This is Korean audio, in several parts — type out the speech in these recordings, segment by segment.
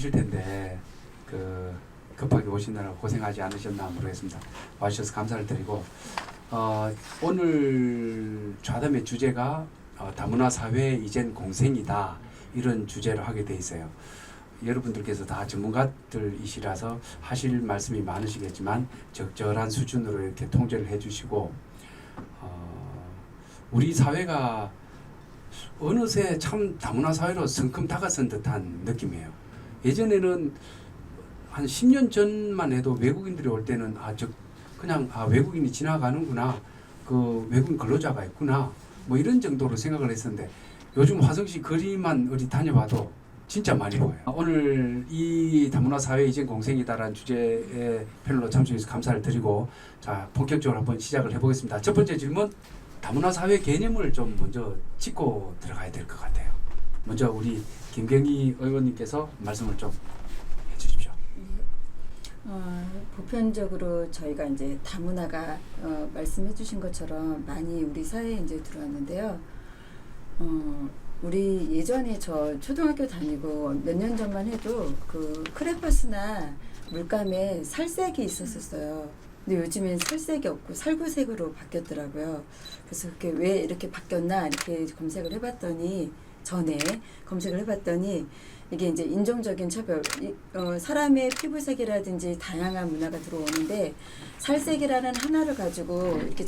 바쁘실 텐데 급하게 오시느라 고생하지 않으셨나 모르겠습니다. 와주셔서 감사를 드리고 오늘 좌담의 주제가 다문화 사회 이젠 공생이다 이런 주제로 하게 돼 있어요. 여러분들께서 다 전문가들이시라서 하실 말씀이 많으시겠지만 적절한 수준으로 이렇게 통제를 해주시고 우리 사회가 어느새 참 다문화 사회로 성큼 다가선 듯한 느낌이에요. 예전에는 한 10년 전만 해도 외국인들이 올 때는 그냥 외국인이 지나가는구나, 그 외국인 근로자가 있구나, 뭐 이런 정도로 생각을 했었는데 요즘 화성시 거리만 어디 다녀봐도 진짜 많이 보여요. 오늘 이 다문화 사회 이전 공생이다라는 주제의 패널로 참석해주셔서 감사를 드리고 자 본격적으로 한번 시작을 해보겠습니다. 첫 번째 질문, 다문화 사회 개념을 좀 먼저 짚고 들어가야 될 것 같아요. 먼저 우리 김경희 의원님께서 말씀을 좀 해주십시오. 보편적으로 저희가 이제 다문화가 말씀해주신 것처럼 많이 우리 사회에 이제 들어왔는데요. 우리 예전에 저 초등학교 다니고 몇 년 전만 해도 그 크레파스나 물감에 살색이 있었어요. 근데 요즘엔 살색이 없고 살구색으로 바뀌었더라고요. 그래서 그게 왜 이렇게 바뀌었나 이렇게 검색을 해봤더니 이게 이제 인종적인 차별, 사람의 피부색이라든지 다양한 문화가 들어오는데 살색이라는 하나를 가지고 이렇게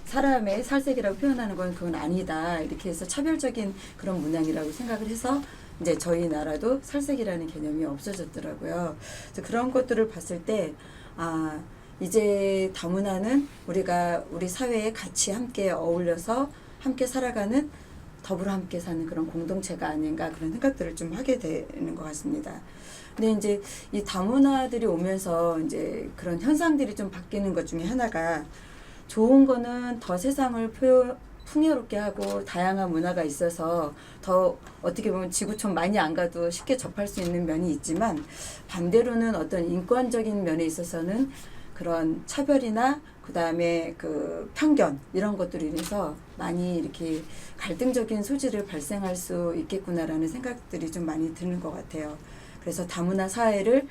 사람의 살색이라고 표현하는 건 그건 아니다. 이렇게 해서 차별적인 그런 문양이라고 생각을 해서 이제 저희 나라도 살색이라는 개념이 없어졌더라고요. 그래서 그런 것들을 봤을 때 이제 다문화는 우리가 우리 사회에 같이 함께 어울려서 함께 살아가는 더불어 함께 사는 그런 공동체가 아닌가 그런 생각들을 좀 하게 되는 것 같습니다. 근데 이제 이 다문화들이 오면서 이제 그런 현상들이 좀 바뀌는 것 중에 하나가 좋은 거는 더 세상을 풍요롭게 하고 다양한 문화가 있어서 더 어떻게 보면 지구촌 많이 안 가도 쉽게 접할 수 있는 면이 있지만 반대로는 어떤 인권적인 면에 있어서는 그런 차별이나 그 다음에 그 편견 이런 것들로 인해서 많이 이렇게 갈등적인 소지를 발생할 수 있겠구나라는 생각들이 좀 많이 드는 것 같아요. 그래서 다문화 사회를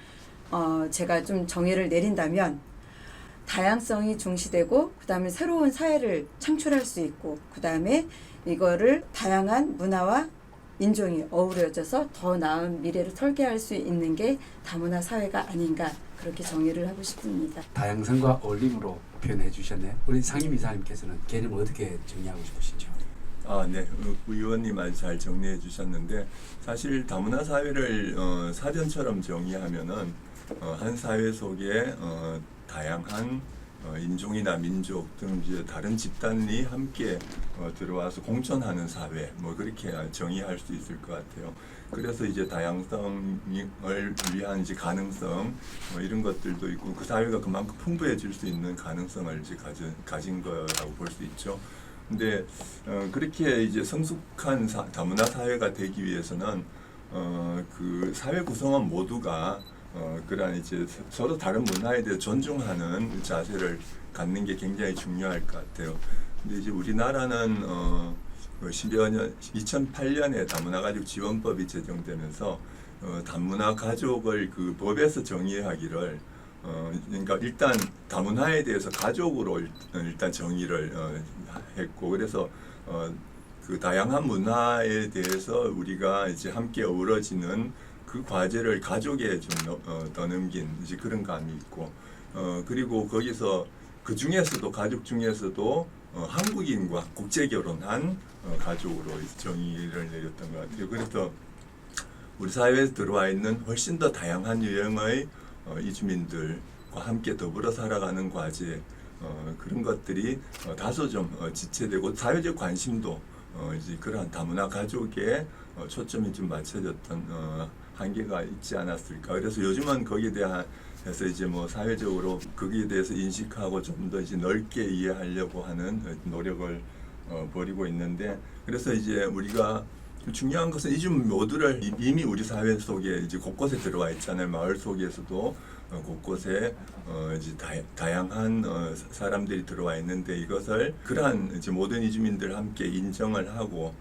제가 좀 정의를 내린다면 다양성이 중시되고 그 다음에 새로운 사회를 창출할 수 있고 그 다음에 이거를 다양한 문화와 인종이 어우러져서 더 나은 미래를 설계할 수 있는 게 다문화 사회가 아닌가 그렇게 정의를 하고 싶습니다. 다양성과 어울림으로 표현해 주셨네요. 우리 상임이사님께서는 개념을 어떻게 정의하고 싶으신지요? 네. 의원님 아주 잘 정리해 주셨는데 사실 다문화 사회를 사전처럼 정의하면은 한 사회 속에 다양한 인종이나 민족 등 이제 다른 집단이 함께 들어와서 공존하는 사회 뭐 그렇게 정의할 수 있을 것 같아요. 그래서 이제 다양성을 위한 이제 가능성 뭐 이런 것들도 있고 그 사회가 그만큼 풍부해질 수 있는 가능성을 이제 가진 거라고 볼 수 있죠. 근데 그렇게 이제 성숙한 다문화 사회가 되기 위해서는 그 사회 구성원 모두가 그러한 이제 서로 다른 문화에 대해 존중하는 자세를 갖는 게 굉장히 중요할 것 같아요. 근데 이제 우리나라는 10여 년, 2008년에 다문화 가족 지원법이 제정되면서 다문화 가족을 그 법에서 정의하기를 그러니까 일단 다문화에 대해서 가족으로 일단 정의를 했고 그래서 그 다양한 문화에 대해서 우리가 이제 함께 어우러지는 그 과제를 가족에 좀 넘긴 이제 그런 감이 있고 그리고 거기서 그 중에서도 가족 중에서도 한국인과 국제 결혼한 가족으로 정의를 내렸던 것 같아요. 그래서 우리 사회에 들어와 있는 훨씬 더 다양한 유형의 이주민들과 함께 더불어 살아가는 과제 그런 것들이 다소 좀 지체되고 사회적 관심도 이제 그러한 다문화 가족에 초점이 좀 맞춰졌던 한계가 있지 않았을까. 그래서 요즘은 거기에 대해서 이제 뭐 사회적으로 거기에 대해서 인식하고 좀 더 이제 넓게 이해하려고 하는 노력을 벌이고 있는데 그래서 이제 우리가 중요한 것은 이주민 모두를 이미 우리 사회 속에 이제 곳곳에 들어와 있잖아요. 마을 속에서도 곳곳에 이제 다양한 사람들이 들어와 있는데 이것을 그러한 이제 모든 이주민들 함께 인정을 하고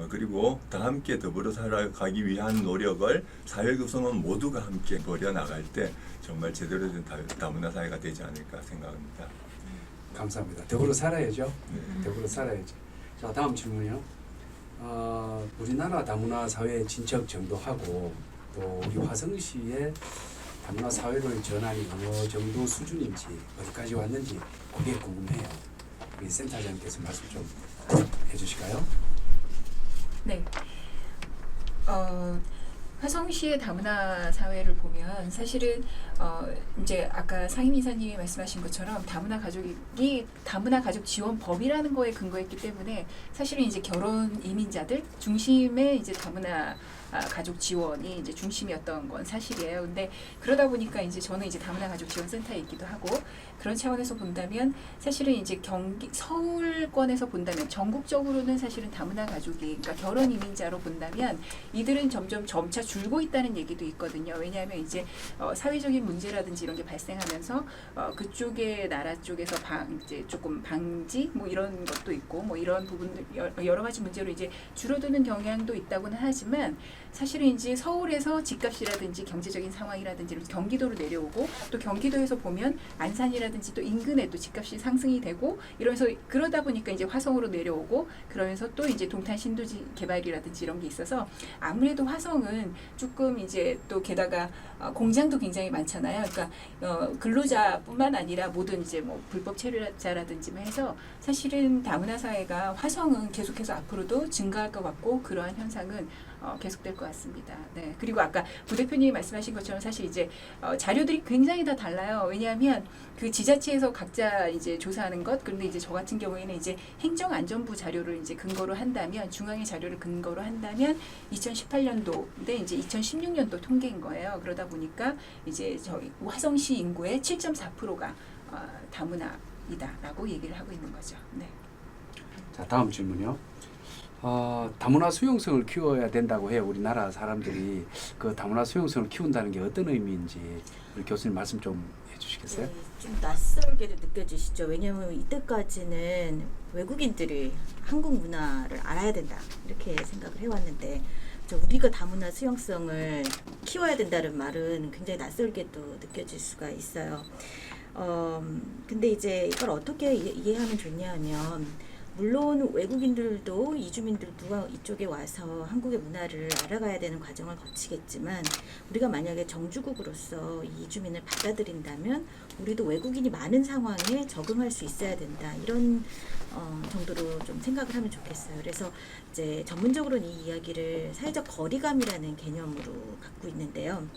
그리고 다 함께 더불어 살아가기 위한 노력을 사회 구성원 모두가 함께 벌여 나갈 때 정말 제대로 된 다문화 사회가 되지 않을까 생각합니다. 감사합니다. 더불어 살아야죠. 네. 더불어 살아야죠. 자, 다음 질문이요. 우리나라 다문화 사회 진척 정도하고 또 우리 화성시의 다문화 사회로의 전환이 어느 정도 수준인지 어디까지 왔는지 그게 궁금해요. 우리 센터장님께서 말씀 좀 해주실까요? 네. 화성시의 다문화 사회를 보면 사실은 이제 아까 상임이사님이 말씀하신 것처럼 다문화 가족 지원법이라는 거에 근거했기 때문에 사실은 이제 결혼 이민자들 중심의 이제 다문화 가족 지원이 이제 중심이었던 건 사실이에요. 근데 그러다 보니까 이제 저는 이제 다문화 가족 지원센터에 있기도 하고 그런 차원에서 본다면 사실은 이제 서울권에서 본다면 전국적으로는 사실은 다문화 가족이 그러니까 결혼 이민자로 본다면 이들은 점차 줄고 있다는 얘기도 있거든요. 왜냐하면 이제 사회적인 문제라든지 이런 게 발생하면서 그쪽의 나라 쪽에서 이제 조금 방지 뭐 이런 것도 있고 뭐 이런 부분들 여러 가지 문제로 이제 줄어드는 경향도 있다고는 하지만 사실은 이제 서울에서 집값이라든지 경제적인 상황이라든지 경기도로 내려오고 또 경기도에서 보면 안산이라든지 또 인근에 또 집값이 상승이 되고 이러면서 그러다 보니까 이제 화성으로 내려오고 그러면서 또 이제 동탄 신도시 개발이라든지 이런 게 있어서 아무래도 화성은 조금 이제 또 게다가 공장도 굉장히 많잖아요. 그러니까 근로자뿐만 아니라 모든 이제 뭐 불법 체류자라든지 해서 사실은 다문화 사회가 화성은 계속해서 앞으로도 증가할 것 같고 그러한 현상은 계속될 것 같습니다. 네. 그리고 아까 부대표님이 말씀하신 것처럼 사실 이제 자료들이 굉장히 다 달라요. 왜냐하면 그 지자체에서 각자 이제 조사하는 것 그런데 이제 저 같은 경우에는 이제 행정안전부 자료를 이제 근거로 한다면 중앙의 자료를 근거로 한다면 2018년도인데 이제 2016년도 통계인 거예요. 그러다 보니까 이제 저희 화성시 인구의 7.4%가 다문화이다라고 얘기를 하고 있는 거죠. 네. 자, 다음 질문이요. 다문화 수용성을 키워야 된다고 해요. 우리나라 사람들이 그 다문화 수용성을 키운다는 게 어떤 의미인지 우리 교수님 말씀 좀 해주시겠어요? 네, 좀 낯설게도 느껴지시죠. 왜냐하면 이때까지는 외국인들이 한국 문화를 알아야 된다 이렇게 생각을 해왔는데 우리가 다문화 수용성을 키워야 된다는 말은 굉장히 낯설게도 느껴질 수가 있어요. 근데 이제 이걸 어떻게 이해하면 좋냐 하면 물론 외국인들도 이주민들도 이쪽에 와서 한국의 문화를 알아가야 되는 과정을 거치겠지만 우리가 만약에 정주국으로서 이 이주민을 받아들인다면 우리도 외국인이 많은 상황에 적응할 수 있어야 된다. 이런 정도로 좀 생각을 하면 좋겠어요. 그래서 이제 전문적으로는 이 이야기를 사회적 거리감이라는 개념으로 갖고 있는데요.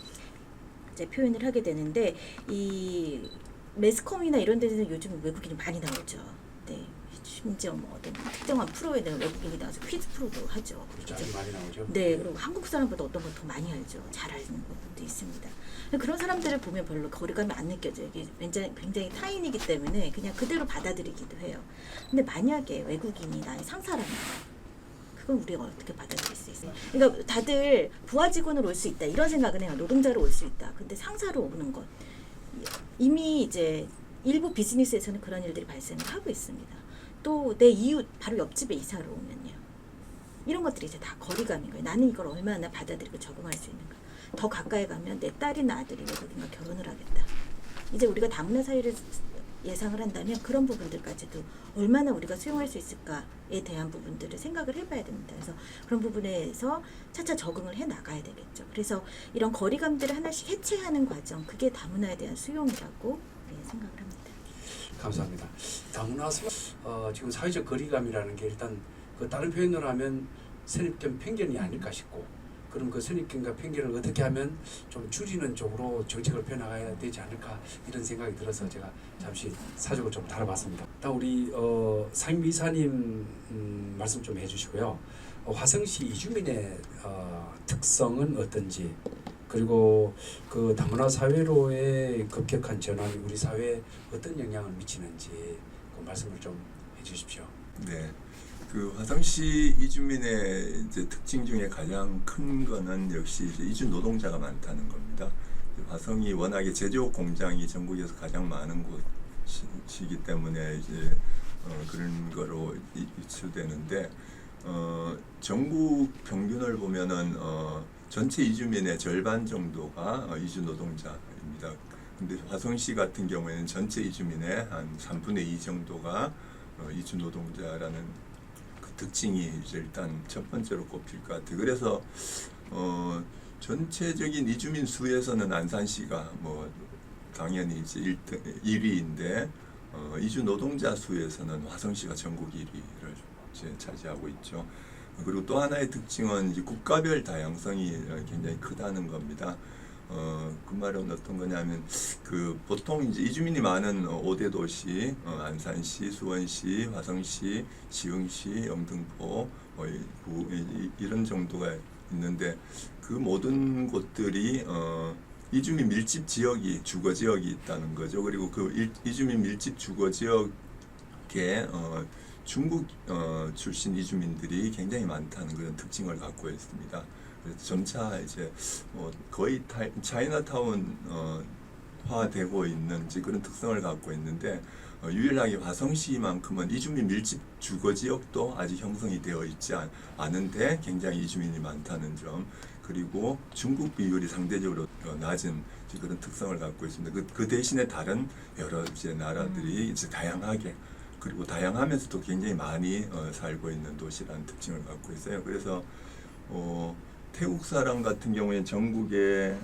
이제 표현을 하게 되는데 이 매스컴이나 이런 데서는 요즘 외국인이 많이 나오죠. 네. 심지어 뭐 어떤 특정한 프로에는 외국인이 나와서 퀴즈 프로도 하죠. 그렇죠. 아주 많이 나오죠. 네, 그리고 한국 사람보다 어떤 걸 더 많이 알죠. 잘 아는 부분도 있습니다. 그런 사람들을 보면 별로 거리감이 안 느껴져요. 이게 굉장히 타인이기 때문에 그냥 그대로 받아들이기도 해요. 근데 만약에 외국인이 나의 상사라면 그건 우리가 어떻게 받아들일 수 있어요? 그러니까 다들 부하 직원으로 올 수 있다 이런 생각은 해요. 노동자로 올 수 있다. 근데 상사로 오는 것 이미 이제 일부 비즈니스에서는 그런 일들이 발생을 하고 있습니다. 또 내 이웃 바로 옆집에 이사를 오면요. 이런 것들이 이제 다 거리감인 거예요. 나는 이걸 얼마나 받아들이고 적응할 수 있는가. 더 가까이 가면 내 딸이나 아들이 외국인과 결혼을 하겠다. 이제 우리가 다문화 사회를 예상을 한다면 그런 부분들까지도 얼마나 우리가 수용할 수 있을까에 대한 부분들을 생각을 해봐야 됩니다. 그래서 그런 부분에서 차차 적응을 해 나가야 되겠죠. 그래서 이런 거리감들을 하나씩 해체하는 과정, 그게 다문화에 대한 수용이라고 생각을 합니다. 감사합니다. 다문화 지금 사회적 거리감이라는 게 일단 그 다른 표현으로 하면 선입견 편견이 아닐까 싶고 그럼 그 선입견과 편견을 어떻게 하면 좀 줄이는 쪽으로 정책을 펴나가야 되지 않을까 이런 생각이 들어서 제가 잠시 사적으로 좀 다뤄봤습니다. 다음 우리 상임 이사님 말씀 좀 해주시고요. 화성시 이주민의 특성은 어떤지 그리고 그 다문화 사회로의 급격한 전환이 우리 사회에 어떤 영향을 미치는지 그 말씀을 좀 해주십시오. 네, 그 화성시 이주민의 이제 특징 중에 가장 큰 거는 역시 이제 이주 노동자가 많다는 겁니다. 화성이 워낙에 제조업 공장이 전국에서 가장 많은 곳이기 때문에 이제 그런 거로 유추되는데 전국 평균을 보면은 전체 이주민의 절반 정도가 이주 노동자입니다. 근데 화성시 같은 경우에는 전체 이주민의 한 3분의 2 정도가 이주 노동자라는 그 특징이 이제 일단 첫 번째로 꼽힐 것 같아요. 그래서 전체적인 이주민 수에서는 안산시가 뭐 당연히 이제 1위인데 이주 노동자 수에서는 화성시가 전국 1위를 이제 차지하고 있죠. 그리고 또 하나의 특징은 이제 국가별 다양성이 굉장히 크다는 겁니다. 그 말은 어떤 거냐면 그 보통 이제 이주민이 많은 5대 도시 안산시, 수원시, 화성시, 시흥시, 영등포 이런 정도가 있는데 그 모든 곳들이 이주민 밀집 지역이 주거 지역이 있다는 거죠. 그리고 그 이주민 밀집 주거 지역에 중국 출신 이주민들이 굉장히 많다는 그런 특징을 갖고 있습니다. 그래서 점차 이제 거의 차이나타운화되고 있는 그런 특성을 갖고 있는데 유일하게 화성시만큼은 이주민 밀집 주거 지역도 아직 형성이 되어 있지 않은데 굉장히 이주민이 많다는 점, 그리고 중국 비율이 상대적으로 낮은 그런 특성을 갖고 있습니다. 그 대신에 다른 여러 이제 나라들이 이제 다양하게, 그리고 다양하면서도 굉장히 많이 살고 있는 도시라는 특징을 갖고 있어요. 그래서 태국 사람 같은 경우에 전국에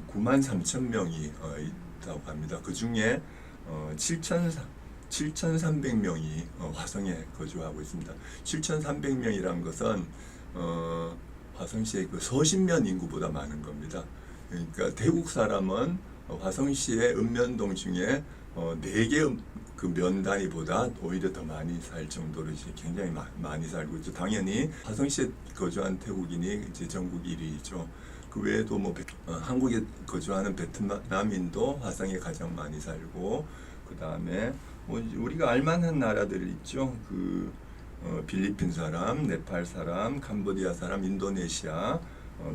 93,000명이 있다고 합니다. 그 중에 7,300명이 화성에 거주하고 있습니다. 7,300명이란 것은 화성시의 그 서신면 인구보다 많은 겁니다. 그러니까 태국 사람은 화성시의 읍면동 중에 4개 그 면 단위보다 오히려 더 많이 살 정도로 이제 굉장히 많이 살고 있죠. 당연히 화성시에 거주한 태국인이 이제 전국 1위죠. 그 외에도 뭐 한국에 거주하는 베트남인도 화성에 가장 많이 살고, 그 다음에 뭐 우리가 알만한 나라들 있죠. 그 필리핀 사람, 네팔 사람, 캄보디아 사람, 인도네시아,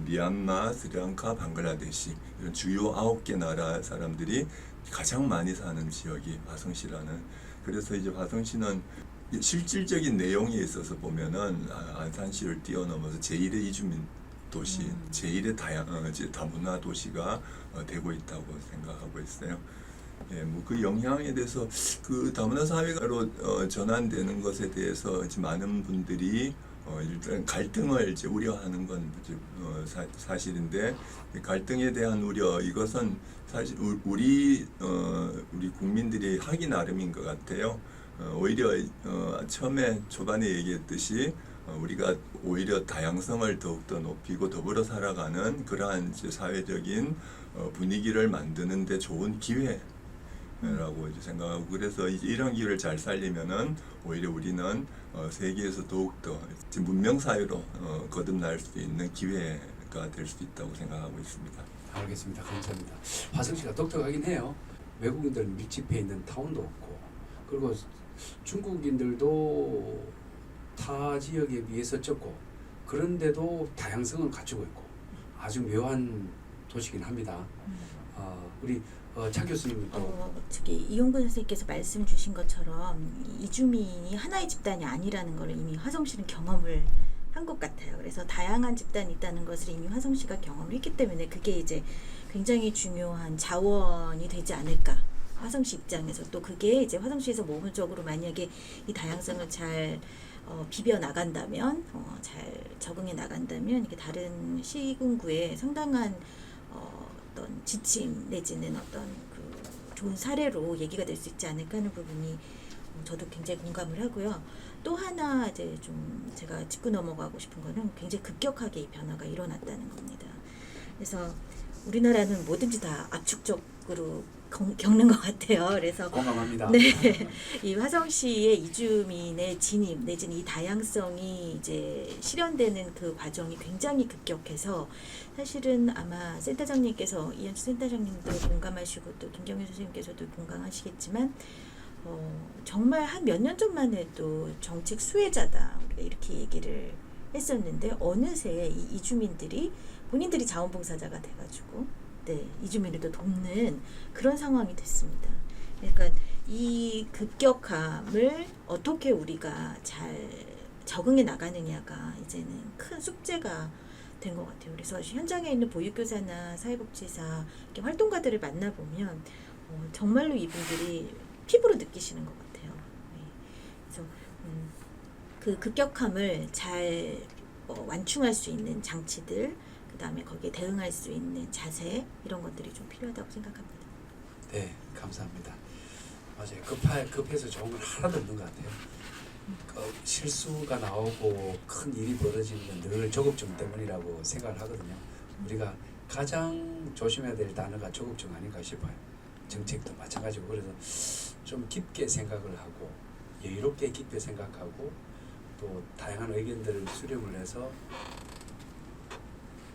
미얀마, 스리랑카, 방글라데시, 이런 주요 9개 나라 사람들이 가장 많이 사는 지역이 화성시라는. 그래서 이제 화성시는 실질적인 내용에 있어서 보면은 안산시를 뛰어넘어서 제1의 이주민 도시, 제1의 다문화 도시가 되고 있다고 생각하고 있어요. 예, 뭐 그 영향에 대해서 그 다문화 사회로 전환되는 것에 대해서 이제 많은 분들이 일단 갈등을 이제 우려하는 건 사실인데, 갈등에 대한 우려, 이것은 사실 우리 국민들이 하기 나름인 것 같아요. 오히려 처음에 초반에 얘기했듯이 우리가 오히려 다양성을 더욱더 높이고 더불어 살아가는 그러한 이제 사회적인 분위기를 만드는 데 좋은 기회라고 이제 생각하고, 그래서 이런 기회를 잘 살리면은 오히려 우리는 세계에서 더욱더 문명 사회로 거듭날 수 있는 기회가 될 수 있다고 생각하고 있습니다. 알겠습니다. 감사합니다. 화성시가 독특하긴 해요. 외국인들 밀집해 있는 타운도 없고, 그리고 중국인들도 타 지역에 비해서 적고, 그런데도 다양성을 갖추고 있고 아주 묘한 도시긴 합니다. 우리 차 교수님 저기 이용근 선생님께서 말씀 주신 것처럼 이주민이 하나의 집단이 아니라는 걸 이미 화성시는 경험을 한 것 같아요. 그래서 다양한 집단이 있다는 것을 이미 화성시가 경험을 했기 때문에 그게 이제 굉장히 중요한 자원이 되지 않을까. 화성시 입장에서 또 그게 이제 화성시에서 모범적으로 만약에 이 다양성을 잘 비벼 나간다면, 잘 적응해 나간다면 이게 다른 시군구에 상당한 어떤 지침 내지는 어떤 그 좋은 사례로 얘기가 될 수 있지 않을까 하는 부분이 저도 굉장히 공감을 하고요. 또 하나 이제 좀 제가 짚고 넘어가고 싶은 거는 굉장히 급격하게 이 변화가 일어났다는 겁니다. 그래서 우리나라는 뭐든지 다 압축적으로 겪는 것 같아요. 그래서 공감합니다. 네, 이 화성시의 이주민의 진입 내지는 이 다양성이 이제 실현되는 그 과정이 굉장히 급격해서 사실은 아마 센터장님께서 이현주 센터장님도 공감하시고 또 김경윤 선생님께서도 공감하시겠지만 정말 한 몇 년 전만 해도 정책 수혜자다 우리가 이렇게 얘기를 했었는데 어느새 이 이주민들이 본인들이 자원봉사자가 돼가지고 이주민을 또 돕는 그런 상황이 됐습니다. 그러니까 이 급격함을 어떻게 우리가 잘 적응해 나가느냐가 이제는 큰 숙제가 된 것 같아요. 그래서 현장에 있는 보육교사나 사회복지사 이렇게 활동가들을 만나보면 정말로 이분들이 피부로 느끼시는 것 같아요. 네. 그래서 그 급격함을 잘 완충할 수 있는 장치들, 그 다음에 거기에 대응할 수 있는 자세 이런 것들이 좀 필요하다고 생각합니다. 네, 감사합니다. 맞아요. 급해서 좋은 건 하나도 없는 것 같아요. 실수가 나오고 큰 일이 벌어지는 건 늘 조급증 때문이라고 생각을 하거든요. 우리가 가장 조심해야 될 단어가 조급증 아닌가 싶어요. 정책도 마찬가지고. 그래서 좀 깊게 생각을 하고 여유롭게 깊게 생각하고 또 다양한 의견들을 수렴을 해서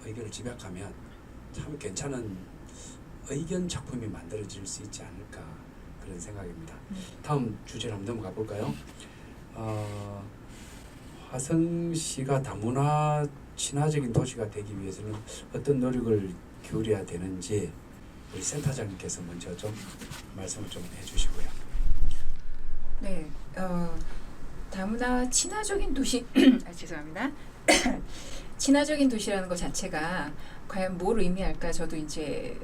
의견을 집약하면 참 괜찮은 의견 작품이 만들어질 수 있지 않을까 그런 생각입니다. 다음 주제로 한번 넘어가 볼까요? 화성시가 다문화 친화적인 도시가 되기 위해서는 어떤 노력을 기울여야 되는지 우리 센터장님께서 먼저 좀 말씀을 좀 해주시고요. 네, 다문화 친화적인 도시 죄송합니다. 친화적인 도시라는 것 자체가 과연 뭘 의미할까 저도 이제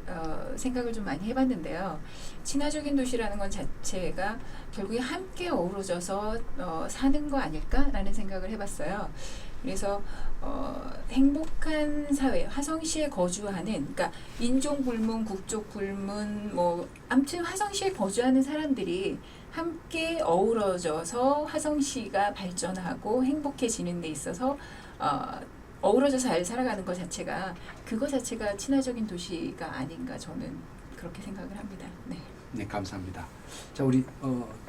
생각을 좀 많이 해봤는데요. 친화적인 도시라는 것 자체가 결국에 함께 어우러져서 사는 거 아닐까라는 생각을 해봤어요. 그래서 행복한 사회, 화성시에 거주하는, 그러니까 인종 불문, 국적 불문, 뭐 아무튼 화성시에 거주하는 사람들이 함께 어우러져서 화성시가 발전하고 행복해지는 데 있어서 어우러져서 잘 살아가는 것 자체가 그거 자체가 친화적인 도시가 아닌가 저는 그렇게 생각을 합니다. 네. 네, 감사합니다. 자, 우리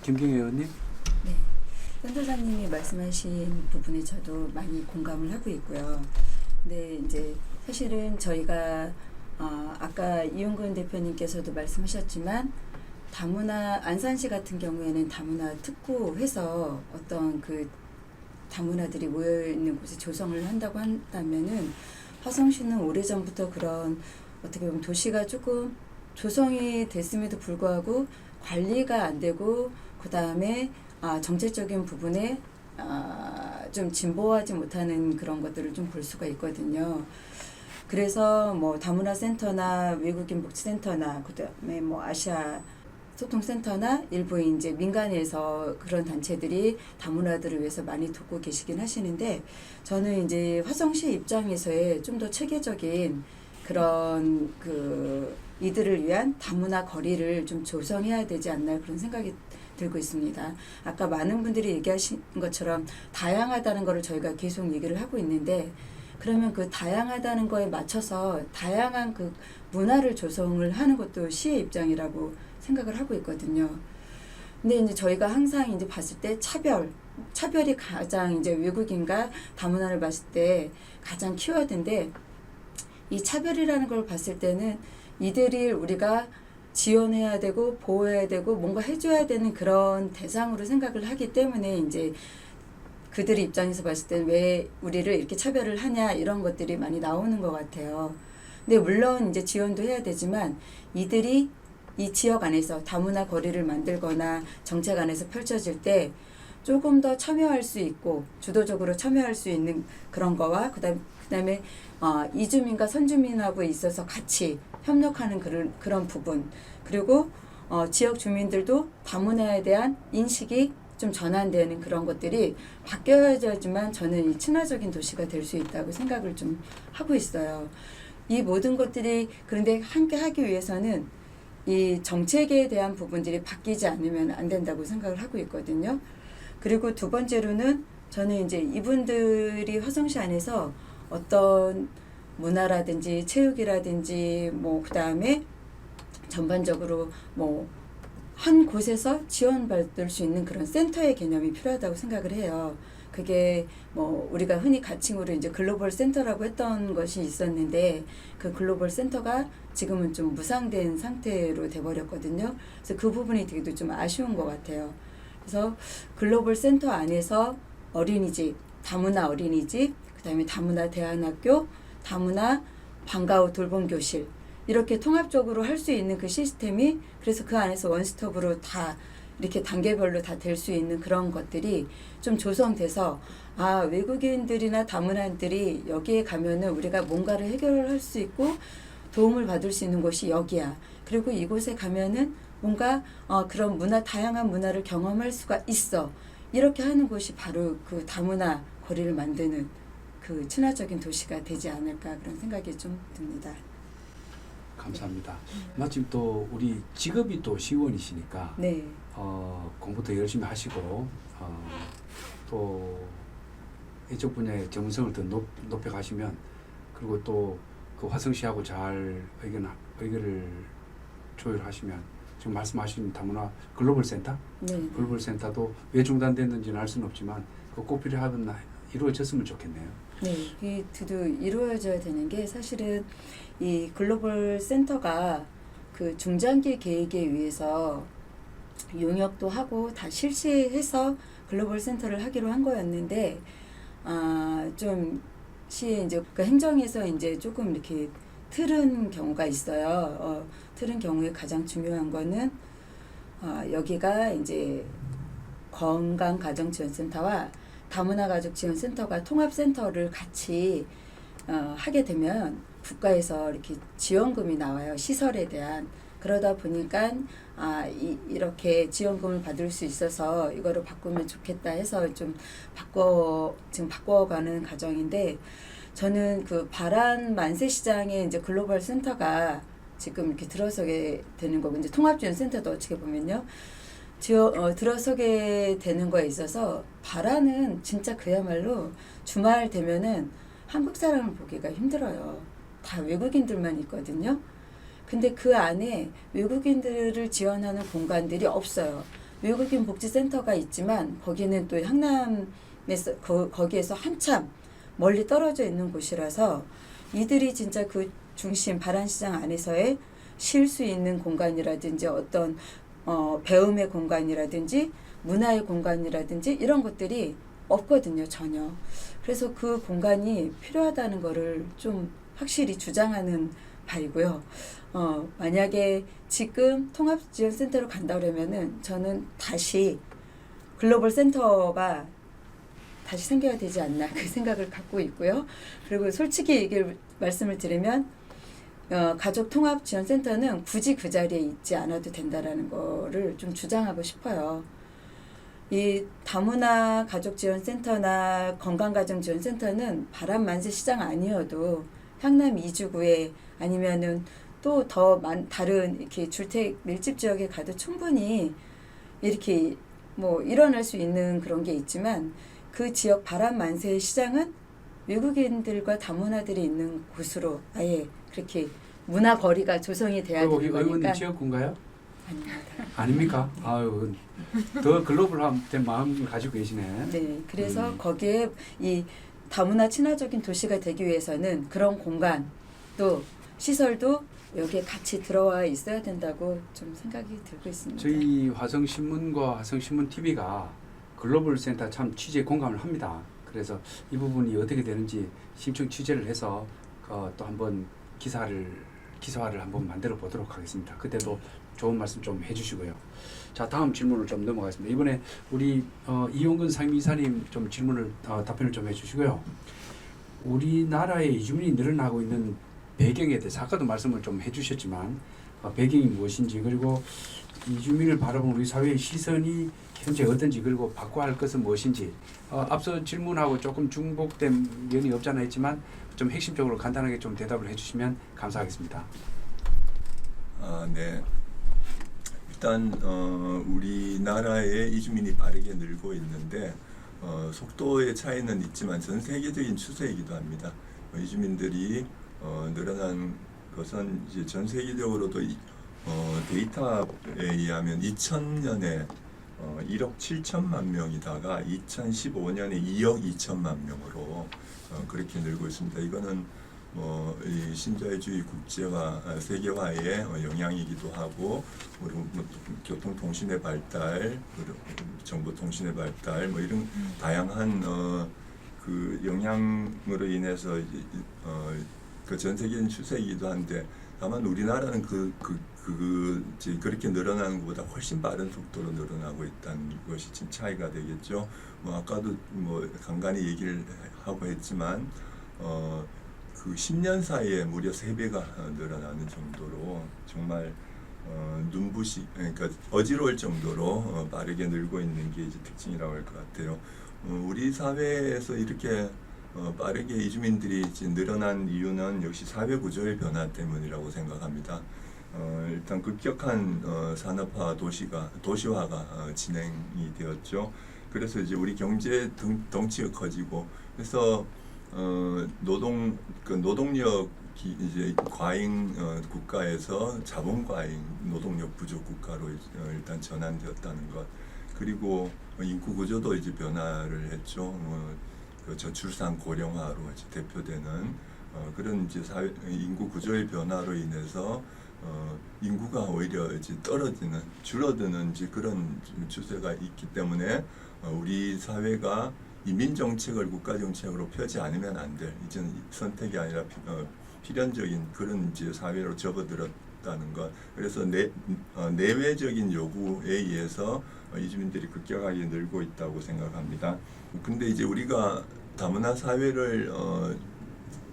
김경애 의원님. 네. 센터장님이 말씀하신 부분에 저도 많이 공감을 하고 있고요. 근데 이제 사실은 저희가 아까 이용근 대표님께서도 말씀하셨지만 다문화 안산시 같은 경우에는 다문화 특구해서 어떤 그 다문화들이 모여 있는 곳에 조성을 한다고 한다면은 화성시는 오래전부터 그런 어떻게 보면 도시가 조금 조성이 됐음에도 불구하고 관리가 안 되고 그 다음에 정책적인 부분에 좀 진보하지 못하는 그런 것들을 좀 볼 수가 있거든요. 그래서 뭐 다문화 센터나 외국인 복지센터나 그다음에 뭐 아시아 소통센터나 일부 이제 민간에서 그런 단체들이 다문화들을 위해서 많이 돕고 계시긴 하시는데 저는 이제 화성시 입장에서의 좀 더 체계적인 그런 이들을 위한 다문화 거리를 좀 조성해야 되지 않나 그런 생각이 들고 있습니다. 아까 많은 분들이 얘기하신 것처럼 다양하다는 거를 저희가 계속 얘기를 하고 있는데 그러면 그 다양하다는 거에 맞춰서 다양한 그 문화를 조성을 하는 것도 시의 입장이라고 생각을 하고 있거든요. 근데 이제 저희가 항상 이제 봤을 때 차별이 가장 이제 외국인과 다문화를 봤을 때 가장 키워드인데 이 차별이라는 걸 봤을 때는 이들이 우리가 지원해야 되고 보호해야 되고 뭔가 해줘야 되는 그런 대상으로 생각을 하기 때문에 이제 그들 입장에서 봤을 때 왜 우리를 이렇게 차별을 하냐 이런 것들이 많이 나오는 것 같아요. 근데 물론 이제 지원도 해야 되지만 이들이 이 지역 안에서 다문화 거리를 만들거나 정책 안에서 펼쳐질 때 조금 더 참여할 수 있고 주도적으로 참여할 수 있는 그런 거와 그다음에 이주민과 선주민하고 있어서 같이 협력하는 그런 부분 그리고 지역 주민들도 다문화에 대한 인식이 좀 전환되는 그런 것들이 바뀌어야지만 저는 이 친화적인 도시가 될 수 있다고 생각을 좀 하고 있어요. 이 모든 것들이 그런데 함께 하기 위해서는 이 정책에 대한 부분들이 바뀌지 않으면 안 된다고 생각을 하고 있거든요. 그리고 두 번째로는 저는 이제 이분들이 화성시 안에서 어떤 문화라든지 체육이라든지 뭐 그다음에 전반적으로 뭐 한 곳에서 지원받을 수 있는 그런 센터의 개념이 필요하다고 생각을 해요. 그게 뭐 우리가 흔히 가칭으로 이제 글로벌 센터라고 했던 것이 있었는데 그 글로벌 센터가 지금은 좀 무상된 상태로 돼버렸거든요. 그래서 그 부분이 되게 좀 아쉬운 것 같아요. 그래서 글로벌 센터 안에서 어린이집, 다문화 어린이집, 그다음에 다문화 대안학교, 다문화 방과 후 돌봄 교실 이렇게 통합적으로 할 수 있는 그 시스템이 그래서 그 안에서 원스톱으로 다 이렇게 단계별로 다 될 수 있는 그런 것들이 좀 조성돼서 아, 외국인들이나 다문화인들이 여기에 가면은 우리가 뭔가를 해결할 수 있고 도움을 받을 수 있는 곳이 여기야. 그리고 이곳에 가면은 뭔가 그런 다양한 문화를 경험할 수가 있어. 이렇게 하는 곳이 바로 그 다문화 거리를 만드는 그 친화적인 도시가 되지 않을까 그런 생각이 좀 듭니다. 감사합니다. 마침 또 우리 직업이 또 시의원이시니까 네. 공부도 열심히 하시고 또 이쪽 분야의 전문성을 더 높여가시면 그리고 또 그 화성시하고 잘 의견을 조율하시면 지금 말씀하신 다문화 글로벌 센터, 네. 글로벌 센터도 왜 중단됐는지는 알 수는 없지만 그 꼭 필요하면 이루어졌으면 좋겠네요. 네, 이 두두 이루어져야 되는 게 사실은 이 글로벌 센터가 그 중장기 계획에 의해서 용역도 하고 다 실시해서 글로벌 센터를 하기로 한 거였는데 좀 시에 이제 그 행정에서 이제 조금 이렇게 틀은 경우가 있어요. 틀은 경우에 가장 중요한 거는 여기가 이제 건강가정지원센터와 다문화가족지원센터가 통합센터를 같이 하게 되면 국가에서 이렇게 지원금이 나와요. 시설에 대한. 그러다 보니까 이렇게 지원금을 받을 수 있어서 이거를 바꾸면 좋겠다 해서 좀 지금 바꿔가는 과정인데 저는 그 바란 만세시장에 이제 글로벌 센터가 지금 이렇게 들어서게 되는 거고 이제 통합지원센터도 어떻게 보면요. 들어서게 되는 거에 있어서 바라는 진짜 그야말로 주말 되면은 한국 사람을 보기가 힘들어요. 다 외국인들만 있거든요. 근데 그 안에 외국인들을 지원하는 공간들이 없어요. 외국인 복지센터가 있지만 거기는 또 향남에서 거기에서 한참 멀리 떨어져 있는 곳이라서 이들이 진짜 그 중심 바란시장 안에서의 쉴 수 있는 공간이라든지 어떤 배움의 공간이라든지 문화의 공간이라든지 이런 것들이 없거든요, 전혀. 그래서 그 공간이 필요하다는 거를 좀 확실히 주장하는 바이고요. 만약에 지금 통합지원센터로 간다 그러면은 저는 다시 글로벌 센터가 다시 생겨야 되지 않나 그 생각을 갖고 있고요. 그리고 솔직히 말씀을 드리면 가족통합지원센터는 굳이 그 자리에 있지 않아도 된다라는 거를 좀 주장하고 싶어요. 이 다문화 가족지원센터나 건강가정지원센터는 바람만세시장 아니어도 향남 2주구에 아니면은 또 더 다른 이렇게 주택 밀집 지역에 가도 충분히 이렇게 뭐 일어날 수 있는 그런 게 있지만 그 지역 바람만세시장은 외국인들과 다문화들이 있는 곳으로 아예 그렇게 문화 거리가 조성이 돼야 되는 거니까. 의원님 지역구인가요? 아닙니다. 아닙니까? 아유, 더 글로벌한 마음을 가지고 계시네. 네, 그래서 거기에 이 다문화 친화적인 도시가 되기 위해서는 그런 공간 또 시설도 여기에 같이 들어와 있어야 된다고 좀 생각이 들고 있습니다. 저희 화성신문과 화성신문TV가 글로벌 센터 참 취재에 공감을 합니다. 그래서 이 부분이 어떻게 되는지 심층 취재를 해서 또 한번 기사화를 한번 만들어 보도록 하겠습니다. 그때도 좋은 말씀 좀 해주시고요. 자, 다음 질문을 좀 넘어가겠습니다. 이번에 우리 이용근 상임이사님 좀 답변을 좀 해주시고요. 우리나라의 이주민이 늘어나고 있는 배경에 대해서 아까도 말씀을 좀 해주셨지만 배경이 무엇인지 그리고 이주민을 바라본 우리 사회의 시선이 현재 어떤지 그리고 바꿔야 할 것은 무엇인지 앞서 질문하고 조금 중복된 면이 없잖아 했지만 좀 핵심적으로 간단하게 좀 대답을 해주시면 감사하겠습니다. 네. 일단 우리나라의 이주민이 빠르게 늘고 있는데 속도의 차이는 있지만 전 세계적인 추세이기도 합니다. 이주민들이 늘어난 것은 이제 전 세계적으로도 데이터에 의하면 2000년에 1억 7천만 명이다가 2015년에 2억 2천만 명으로 그렇게 늘고 있습니다. 이거는 이 신자유주의 국제화, 세계화의 영향이기도 하고, 그리고 교통통신의 발달, 그리고 정보통신의 발달, 이런 다양한 그 영향으로 인해서 그 전 세계적인 추세이기도 한데, 다만 우리나라는 그 이제 그렇게 늘어나는 것보다 훨씬 빠른 속도로 늘어나고 있다는 것이 지금 차이가 되겠죠. 뭐 아까도 뭐 간간히 얘기를 하고 했지만 그 10년 사이에 무려 3배가 늘어나는 정도로 정말 눈부시 그러니까 어지러울 정도로 빠르게 늘고 있는 게 이제 특징이라고 할 것 같아요. 우리 사회에서 이렇게 빠르게 이주민들이 이제 늘어난 이유는 역시 사회 구조의 변화 때문이라고 생각합니다. 일단 급격한 산업화 도시화가 진행이 되었죠. 그래서 이제 우리 경제 덩치가 커지고 그래서 노동력 이제 과잉 국가에서 자본 과잉 노동력 부족 국가로 일단 전환되었다는 것. 그리고 인구 구조도 이제 변화를 했죠. 그 저출산 고령화로 이제 대표되는 그런 이제 인구 구조의 변화로 인해서 인구가 오히려 이제 줄어드는 이제 그런 추세가 있기 때문에 우리 사회가 이민 정책을 국가 정책으로 펴지 않으면 안 될 이제는 선택이 아니라 필연적인 그런 이제 사회로 접어들었다는 것. 그래서 내외적인 요구에 의해서 이주민들이 급격하게 늘고 있다고 생각합니다. 근데 이제 우리가 다문화 사회를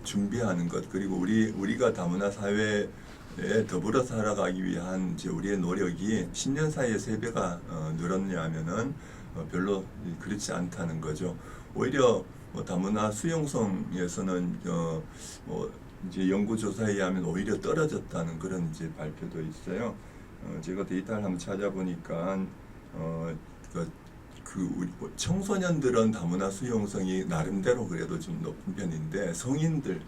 준비하는 것 그리고 우리가 다문화 사회에 더불어 살아가기 위한 이제 우리의 노력이 10년 사이에 3배가 늘었냐면은 별로 그렇지 않다는 거죠. 오히려 뭐 다문화 수용성에서는 뭐 이제 연구조사에 의하면 오히려 떨어졌다는 그런 이제 발표도 있어요. 제가 데이터를 한번 찾아보니까 우리 청소년들은 다문화 수용성이 나름대로 그래도 좀 높은 편인데 성인들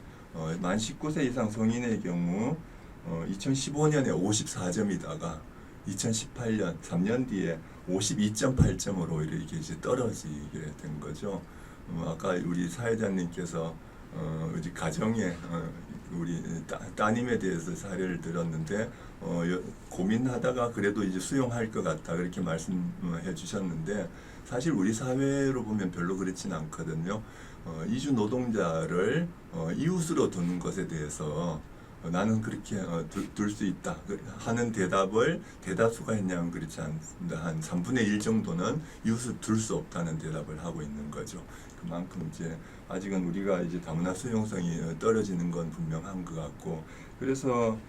만 19세 이상 성인의 경우 2015년에 54점이다가 2018년 3년 뒤에 52.8점으로 이렇게 이제 떨어지게 된 거죠. 아까 우리 사회자님께서 이제 가정에 우리 따님에 대해서 사례를 들었는데 고민하다가 그래도 이제 수용할 것 같다 그렇게 말씀해 주셨는데 사실 우리 사회로 보면 별로 그렇진 않거든요. 이주 노동자를 이웃으로 두는 것에 대해서 나는 그렇게 둘 수 있다 하는 대답을 대다수가 했냐면 그렇지 않습니다. 한 3분의 1 정도는 이웃을 둘 수 없다는 대답을 하고 있는 거죠. 그만큼 이제 아직은 우리가 이제 다문화 수용성이 떨어지는 건 분명한 것 같고 그래서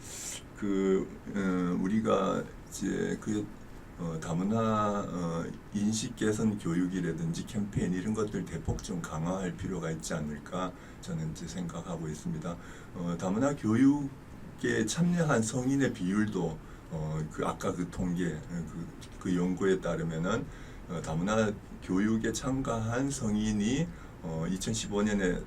우리가 이제 다문화 인식 개선 교육이라든지 캠페인 이런 것들 대폭 좀 강화할 필요가 있지 않을까 저는 이제 생각하고 있습니다. 다문화 교육에 참여한 성인의 비율도 아까 그 통계 그 연구에 따르면은 다문화 교육에 참가한 성인이 2015년에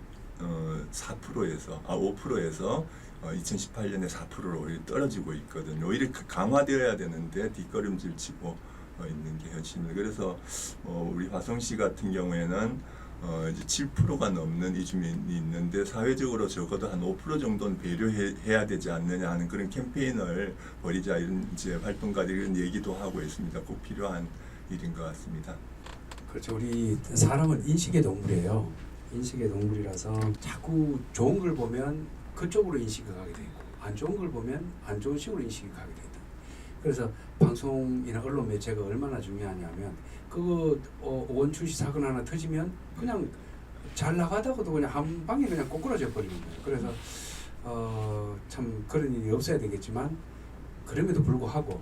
4%에서 5%에서 2018년에 4%로 떨어지고 있거든요. 오히려 강화되어야 되는데 뒷걸음질 치고 있는 게 현실입니다. 그래서 우리 화성시 같은 경우에는 이제 7%가 넘는 이주민이 있는데 사회적으로 적어도 한 5% 정도는 배려해야 되지 않느냐 하는 그런 캠페인을 벌이자 이런 이제 활동가들이 이런 얘기도 하고 있습니다. 꼭 필요한 일인 것 같습니다. 그렇죠. 우리 사람은 인식의 동물이에요. 인식의 동물이라서 자꾸 좋은 걸 보면 그쪽으로 인식이 가게 되고 안 좋은 걸 보면 안 좋은 식으로 인식이 가게 된다. 그래서 방송이나 언론 매체가 얼마나 중요하냐면 그거 원출시 사건 하나 터지면 그냥 잘 나가다가도 그냥 한 방에 그냥 꼬꾸라져 버리는 거예요. 그래서 참 그런 일이 없어야 되겠지만 그럼에도 불구하고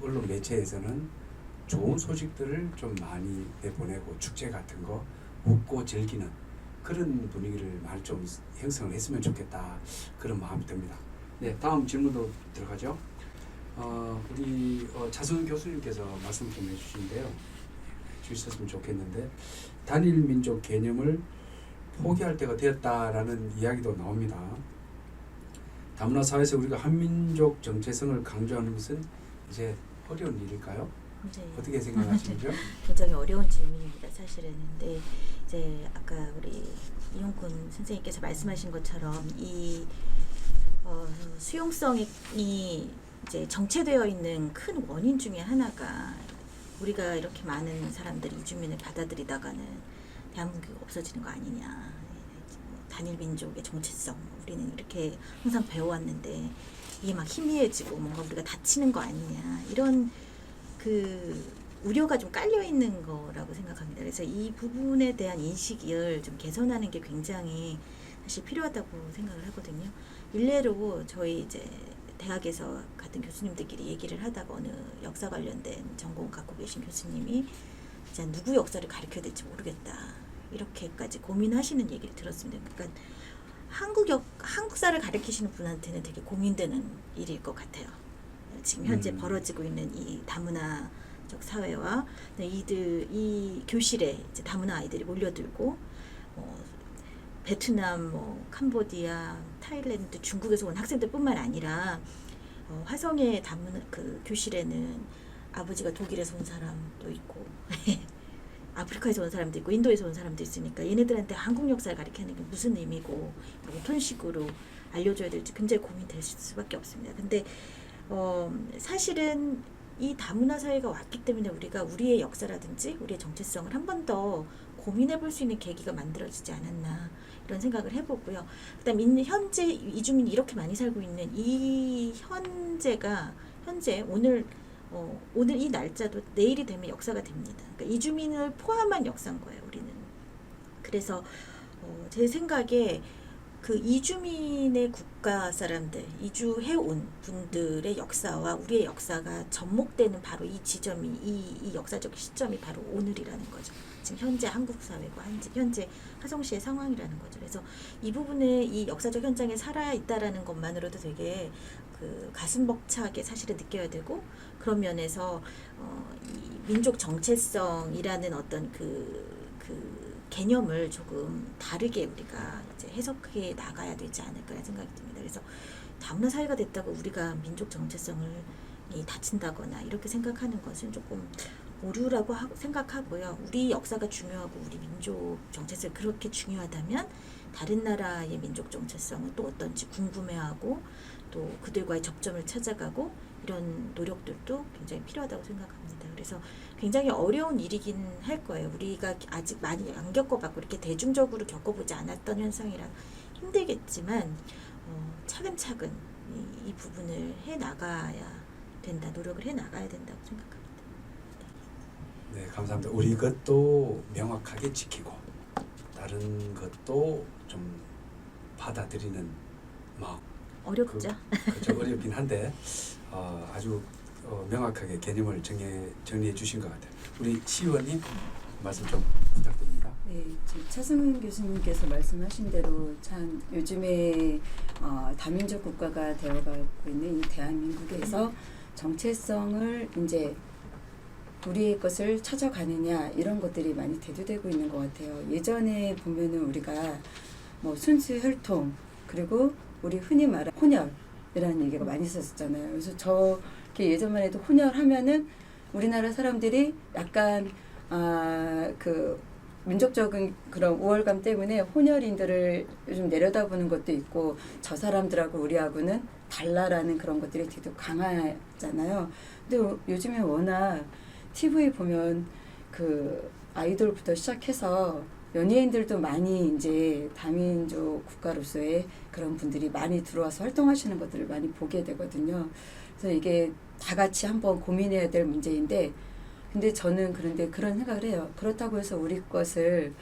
언론 매체에서는 좋은 소식들을 좀 많이 내보내고 축제 같은 거 웃고 즐기는 그런 분위기를 많이 좀 형성을 했으면 좋겠다 그런 마음이 듭니다. 네, 다음 질문도 들어가죠. 우리 차승훈 교수님께서 말씀 좀 해주신데요. 주셨으면 좋겠는데 단일 민족 개념을 포기할 때가 되었다라는 이야기도 나옵니다. 다문화 사회에서 우리가 한민족 정체성을 강조하는 것은 이제 어려운 일일까요? 네. 어떻게 생각하시죠? 굉장히 어려운 질문입니다. 사실은. 근데 이제 아까 우리 이용군 선생님께서 말씀하신 것처럼 이 수용성이 이제 정체되어 있는 큰 원인 중에 하나가 우리가 이렇게 많은 사람들이 이주민을 받아들이다가는 대한민국이 없어지는 거 아니냐. 단일 민족의 정체성 우리는 이렇게 항상 배워왔는데 이게 막 희미해지고 뭔가 우리가 다치는 거 아니냐 이런 그 우려가 좀 깔려 있는 거라고 생각합니다. 그래서 이 부분에 대한 인식을 좀 개선하는 게 굉장히 사실 필요하다고 생각을 하거든요. 일례로 저희 이제 대학에서 같은 교수님들끼리 얘기를 하다가 어느 역사 관련된 전공 갖고 계신 교수님이 진짜 누구 역사를 가르쳐야 될지 모르겠다 이렇게까지 고민하시는 얘기를 들었습니다. 그러니까 한국사를 가르치시는 분한테는 되게 고민되는 일일 것 같아요. 지금 현재 벌어지고 있는 이 다문화적 사회와 이 교실에 이제 다문화 아이들이 몰려들고 베트남, 캄보디아, 타일랜드, 중국에서 온 학생들뿐만 아니라 화성의 다문화 그 교실에는 아버지가 독일에서 온 사람도 있고 아프리카에서 온 사람도 있고 인도에서 온 사람도 있으니까 얘네들한테 한국 역사를 가르치는 게 무슨 의미고 어떤 식으로 알려줘야 될지 굉장히 고민될 수밖에 없습니다. 근데 사실은 이 다문화 사회가 왔기 때문에 우리가 우리의 역사라든지 우리의 정체성을 한 번 더 고민해 볼 수 있는 계기가 만들어지지 않았나 이런 생각을 해보고요. 그다음 현재 이주민이 이렇게 많이 살고 있는 이 현재 오늘 이 날짜도 내일이 되면 역사가 됩니다. 그러니까 이주민을 포함한 역사인 거예요, 우리는. 그래서 제 생각에 그 이주민의 국가 사람들, 이주해온 분들의 역사와 우리의 역사가 접목되는 바로 이 지점이 이 역사적 시점이 바로 오늘이라는 거죠. 지금 현재 한국 사회고 현재 화성시의 상황이라는 거죠. 그래서 이 부분에 이 역사적 현장에 살아 있다라는 것만으로도 되게 그 가슴 벅차게 사실은 느껴야 되고 그런 면에서 이 민족 정체성이라는 어떤 그 개념을 조금 다르게 우리가 이제 해석해 나가야 되지 않을까라는 생각이 듭니다. 그래서 다문화 사회가 됐다고 우리가 민족 정체성을 다친다거나 이렇게 생각하는 것은 조금 오류라고 생각하고요. 우리 역사가 중요하고 우리 민족 정체성이 그렇게 중요하다면 다른 나라의 민족 정체성은 또 어떤지 궁금해하고 또 그들과의 접점을 찾아가고 이런 노력들도 굉장히 필요하다고 생각합니다. 그래서 굉장히 어려운 일이긴 할 거예요. 우리가 아직 많이 안 겪어봤고 이렇게 대중적으로 겪어보지 않았던 현상이라 힘들겠지만 차근차근 이 부분을 노력을 해 나가야 된다고 생각합니다. 네, 감사합니다. 우리 것도 명확하게 지키고 다른 것도 좀 받아들이는 마음. 어렵죠. 그렇죠. 어렵긴 한데 아주 명확하게 개념을 정리해 주신 것 같아요. 우리 시의원님 말씀 좀 부탁드립니다. 네, 차승은 교수님께서 말씀하신 대로 참 요즘에 다민족 국가가 되어가고 있는 이 대한민국에서 정체성을 이제 우리의 것을 찾아가느냐 이런 것들이 많이 대두되고 있는 것 같아요. 예전에 보면은 우리가 뭐 순수 혈통 그리고 우리 흔히 말하는 혼혈이라는 얘기가 많이 있었잖아요. 그래서 저렇게 예전만 해도 혼혈하면은 우리나라 사람들이 약간 그 민족적인 그런 우월감 때문에 혼혈인들을 요즘 내려다보는 것도 있고 저 사람들하고 우리하고는 달라라는 그런 것들이 되게 강하잖아요. 근데 요즘에 워낙 TV 보면 그 아이돌부터 시작해서 연예인들도 많이 이제 다민족 국가로서의 그런 분들이 많이 들어와서 활동하시는 것들을 많이 보게 되거든요. 그래서 이게 다 같이 한번 고민해야 될 문제인데 근데 저는 그런데 그런 생각을 해요. 그렇다고 해서 우리 것을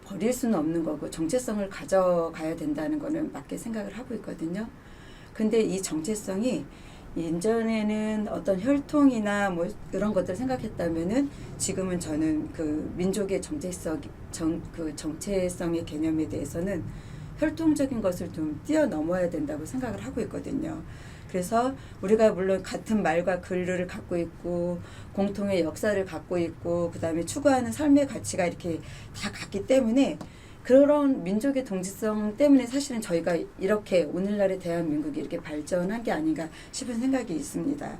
버릴 수는 없는 거고 정체성을 가져가야 된다는 거는 맞게 생각을 하고 있거든요. 근데 이 정체성이 예전에는 어떤 혈통이나 뭐 이런 것들 생각했다면은 지금은 저는 그 민족의 정체성의 개념에 대해서는 혈통적인 것을 좀 뛰어넘어야 된다고 생각을 하고 있거든요. 그래서 우리가 물론 같은 말과 글을 갖고 있고 공통의 역사를 갖고 있고 그다음에 추구하는 삶의 가치가 이렇게 다 같기 때문에 그런 민족의 동지성 때문에 사실은 저희가 이렇게 오늘날의 대한민국이 이렇게 발전한 게 아닌가 싶은 생각이 있습니다.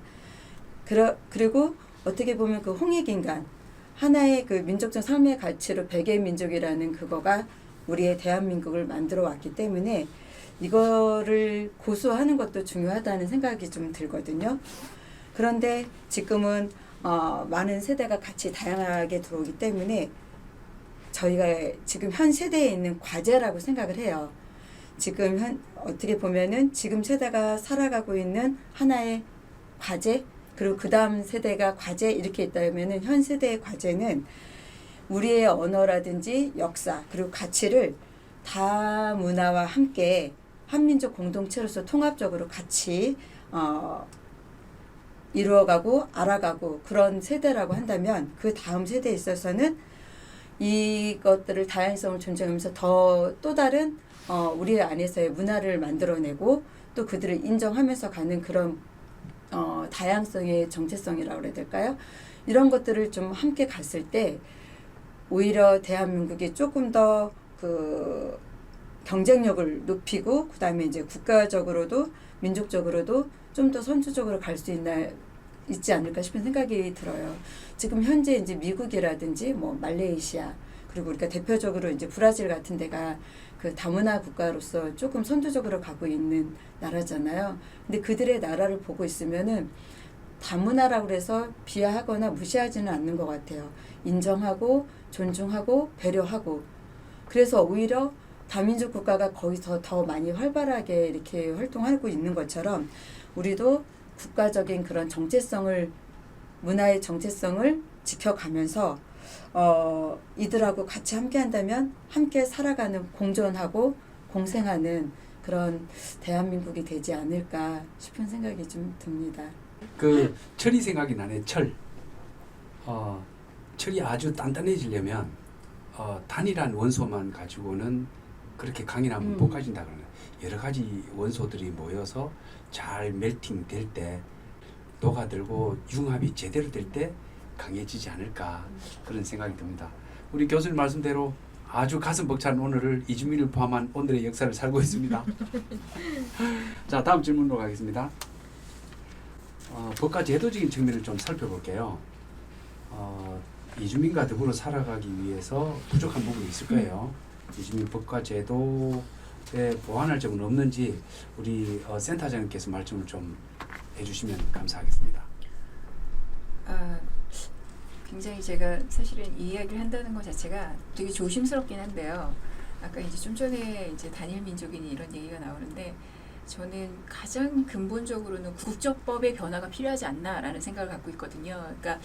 그리고 어떻게 보면 그 홍익인간 하나의 그 민족적 삶의 가치로 백예민족이라는 그거가 우리의 대한민국을 만들어 왔기 때문에 이거를 고수하는 것도 중요하다는 생각이 좀 들거든요. 그런데 지금은 많은 세대가 같이 다양하게 들어오기 때문에 저희가 지금 현 세대에 있는 과제라고 생각을 해요. 지금 어떻게 보면은 지금 세대가 살아가고 있는 하나의 과제, 그리고 그 다음 세대가 과제 이렇게 있다면은 현 세대의 과제는 우리의 언어라든지 역사 그리고 가치를 다문화와 함께 한민족 공동체로서 통합적으로 같이 이루어가고 알아가고 그런 세대라고 한다면 그 다음 세대에 있어서는 이것들을 다양성을 존중하면서 또 다른 우리 안에서의 문화를 만들어내고 또 그들을 인정하면서 가는 그런 다양성의 정체성이라고 해야 될까요? 이런 것들을 좀 함께 갔을 때 오히려 대한민국이 조금 더 그 경쟁력을 높이고 그다음에 이제 국가적으로도 민족적으로도 좀 더 선두적으로 갈 수 있지 않을까 싶은 생각이 들어요. 지금 현재 이제 미국이라든지 뭐 말레이시아 그리고 우리가 대표적으로 이제 브라질 같은 데가 그 다문화 국가로서 조금 선두적으로 가고 있는 나라잖아요. 근데 그들의 나라를 보고 있으면은 다문화라고 해서 비하하거나 무시하지는 않는 것 같아요. 인정하고 존중하고 배려하고 그래서 오히려 다민족 국가가 거기서 더 많이 활발하게 이렇게 활동하고 있는 것처럼 우리도 국가적인 그런 정체성을 문화의 정체성을 지켜가면서 이들하고 같이 함께 한다면 함께 살아가는 공존하고 공생하는 그런 대한민국이 되지 않을까 싶은 생각이 좀 듭니다. 그 철이 생각이 나네. 철이 아주 단단해지려면 단일한 원소만 가지고는 그렇게 강인하면 못 가진다 그러네. 여러 가지 원소들이 모여서 잘 멜팅 될 때 녹아들고 융합이 제대로 될 때 강해지지 않을까 그런 생각이 듭니다. 우리 교수님 말씀대로 아주 가슴 벅찬 오늘을 이주민을 포함한 오늘의 역사를 살고 있습니다. 자, 다음 질문으로 가겠습니다. 법과 제도적인 측면을 좀 살펴볼게요. 이주민과 더불어 살아가기 위해서 부족한 부분이 있을 거예요. 이주민 법과 제도에 보완할 점은 없는지 우리 센터장님께서 말씀을 좀 해주시면 감사하겠습니다. 굉장히 제가 사실은 이 이야기를 한다는 것 자체가 되게 조심스럽긴 한데요. 아까 이제 좀 전에 이제 단일 민족이니 이런 얘기가 나오는데 저는 가장 근본적으로는 국적법의 변화가 필요하지 않나라는 생각을 갖고 있거든요. 그러니까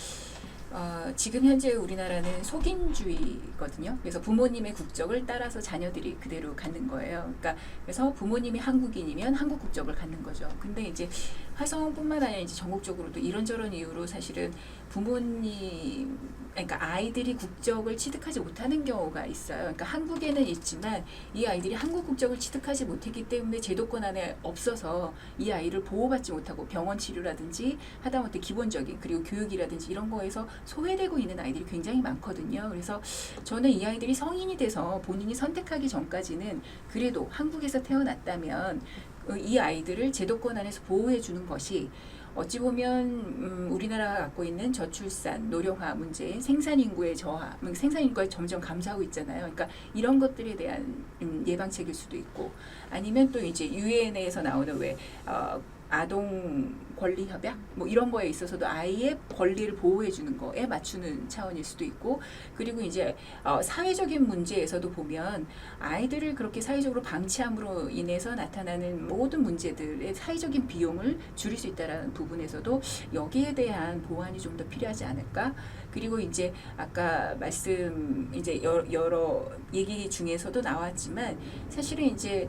지금 현재 우리나라는 속인주의거든요. 그래서 부모님의 국적을 따라서 자녀들이 그대로 갖는 거예요. 그러니까 그래서 부모님이 한국인이면 한국 국적을 갖는 거죠. 근데 이제 화성뿐만 아니라 이제 전국적으로도 이런저런 이유로 사실은 부모님, 그러니까 아이들이 국적을 취득하지 못하는 경우가 있어요. 그러니까 한국에는 있지만 이 아이들이 한국 국적을 취득하지 못했기 때문에 제도권 안에 없어서 이 아이를 보호받지 못하고 병원 치료라든지 하다못해 기본적인 그리고 교육이라든지 이런 거에서 소외되고 있는 아이들이 굉장히 많거든요. 그래서 저는 이 아이들이 성인이 돼서 본인이 선택하기 전까지는 그래도 한국에서 태어났다면 이 아이들을 제도권 안에서 보호해 주는 것이 어찌 보면 우리나라가 갖고 있는 저출산, 노령화 문제, 생산인구의 저하, 생산인구가 점점 감소하고 있잖아요. 그러니까 이런 것들에 대한 예방책일 수도 있고 아니면 또 이제 유엔에서 나오는 왜 아동 권리 협약 뭐 이런 거에 있어서도 아이의 권리를 보호해 주는 거에 맞추는 차원일 수도 있고 그리고 이제 사회적인 문제에서도 보면 아이들을 그렇게 사회적으로 방치함으로 인해서 나타나는 모든 문제들의 사회적인 비용을 줄일 수 있다라는 부분에서도 여기에 대한 보완이 좀 더 필요하지 않을까? 그리고 이제 아까 말씀 이제 여러 얘기 중에서도 나왔지만 사실은 이제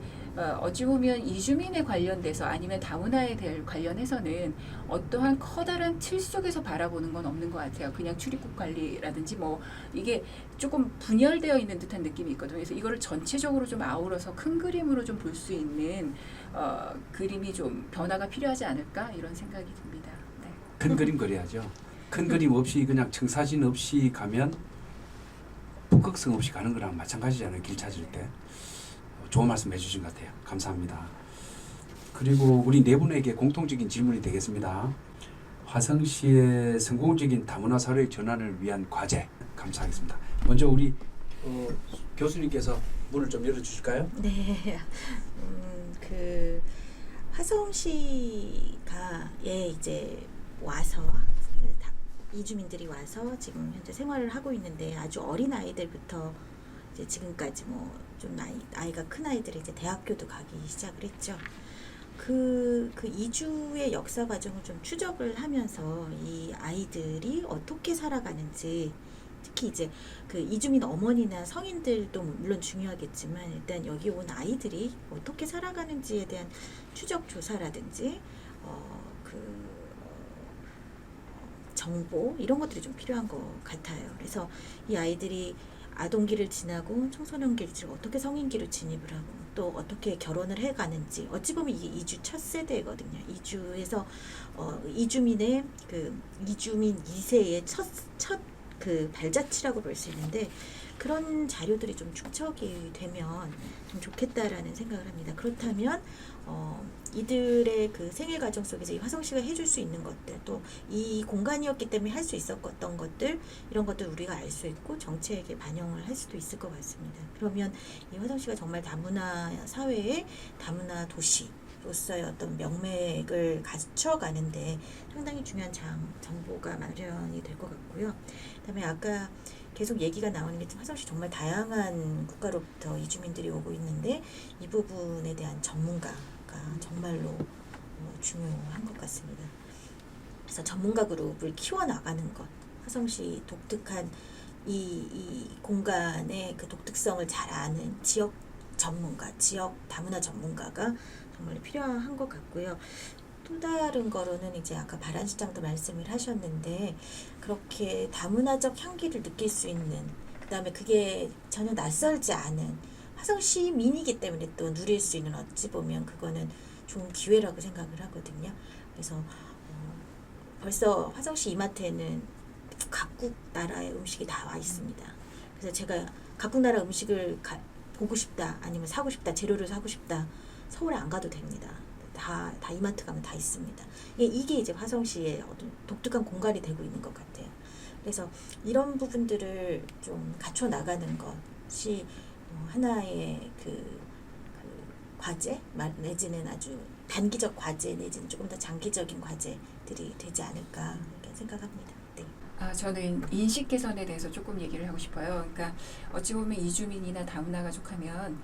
어찌 보면 이주민에 관련돼서 아니면 다문화에 대해 관련해서는 어떠한 커다란 틀 속에서 바라보는 건 없는 것 같아요. 그냥 출입국 관리라든지 뭐 이게 조금 분열되어 있는 듯한 느낌이 있거든요. 그래서 이거를 전체적으로 좀 아우러서 큰 그림으로 좀 볼 수 있는 그림이 좀 변화가 필요하지 않을까 이런 생각이 듭니다. 네. 큰 그림 그려야죠. 큰 그림 없이 그냥 청사진 없이 가면 북극성 없이 가는 거랑 마찬가지잖아요. 길 찾을 때. 좋은 말씀 해주신 것 같아요. 감사합니다. 그리고 우리 네 분에게 공통적인 질문이 되겠습니다. 화성시의 성공적인 다문화 사회 전환을 위한 과제 감사하겠습니다. 먼저 우리 교수님께서 문을 좀 열어주실까요? 네, 그 화성시가 이제 와서 이주민들이 와서 지금 현재 생활을 하고 있는데 아주 어린 아이들부터 이제 지금까지 뭐 좀 나이가 큰 아이들이 이제 대학교도 가기 시작을 했죠. 그 이주의 역사 과정을 좀 추적을 하면서 이 아이들이 어떻게 살아가는지, 특히 이제 그 이주민 어머니나 성인들도 물론 중요하겠지만 일단 여기 온 아이들이 어떻게 살아가는지에 대한 추적 조사라든지 정보 이런 것들이 좀 필요한 것 같아요. 그래서 이 아이들이 아동기를 지나고 청소년기를 지나고 어떻게 성인기로 진입을 하고 또 어떻게 결혼을 해가는지, 어찌 보면 이게 이주 첫 세대거든요. 이주에서 이주민의 이주민 2세의 첫 그 발자취라고 볼 수 있는데, 그런 자료들이 좀 축적이 되면 좀 좋겠다라는 생각을 합니다. 그렇다면 이들의 그 생애 과정 속에서 이 화성 씨가 해줄 수 있는 것들, 또 이 공간이었기 때문에 할 수 있었던 것들, 이런 것들 우리가 알 수 있고 정책에 반영을 할 수도 있을 것 같습니다. 그러면 이 화성 씨가 정말 다문화 사회의 다문화 도시로서의 어떤 명맥을 갖춰가는데 상당히 중요한 정보가 마련이 될 것 같고요. 그다음에 아까 계속 얘기가 나오는 게 화성시 정말 다양한 국가로부터 이주민들이 오고 있는데 이 부분에 대한 전문가가 정말로 중요한 것 같습니다. 그래서 전문가 그룹을 키워나가는 것, 화성시 독특한 이 공간의 그 독특성을 잘 아는 지역 전문가, 지역 다문화 전문가가 정말 필요한 것 같고요. 또 다른 거로는 이제 아까 바란시장도 말씀을 하셨는데, 그렇게 다문화적 향기를 느낄 수 있는, 그 다음에 그게 전혀 낯설지 않은 화성시민이기 때문에 또 누릴 수 있는, 어찌 보면 그거는 좋은 기회라고 생각을 하거든요. 그래서 벌써 화성시 이마트에는 각국 나라의 음식이 다 와 있습니다. 그래서 제가 각국 나라 음식을 보고 싶다, 아니면 사고 싶다, 재료를 사고 싶다, 서울에 안 가도 됩니다. 다 이마트 가면 다 있습니다. 이게 이제 화성시의 어떤 독특한 공간이 되고 있는 것 같아요. 그래서 이런 부분들을 좀 갖춰 나가는 것이 하나의 그 과제 내지는 아주 단기적 과제 내지는 조금 더 장기적인 과제들이 되지 않을까 이렇게 생각합니다. 네. 저는 인식 개선에 대해서 조금 얘기를 하고 싶어요. 그러니까 어찌 보면 이주민이나 다문화 가족하면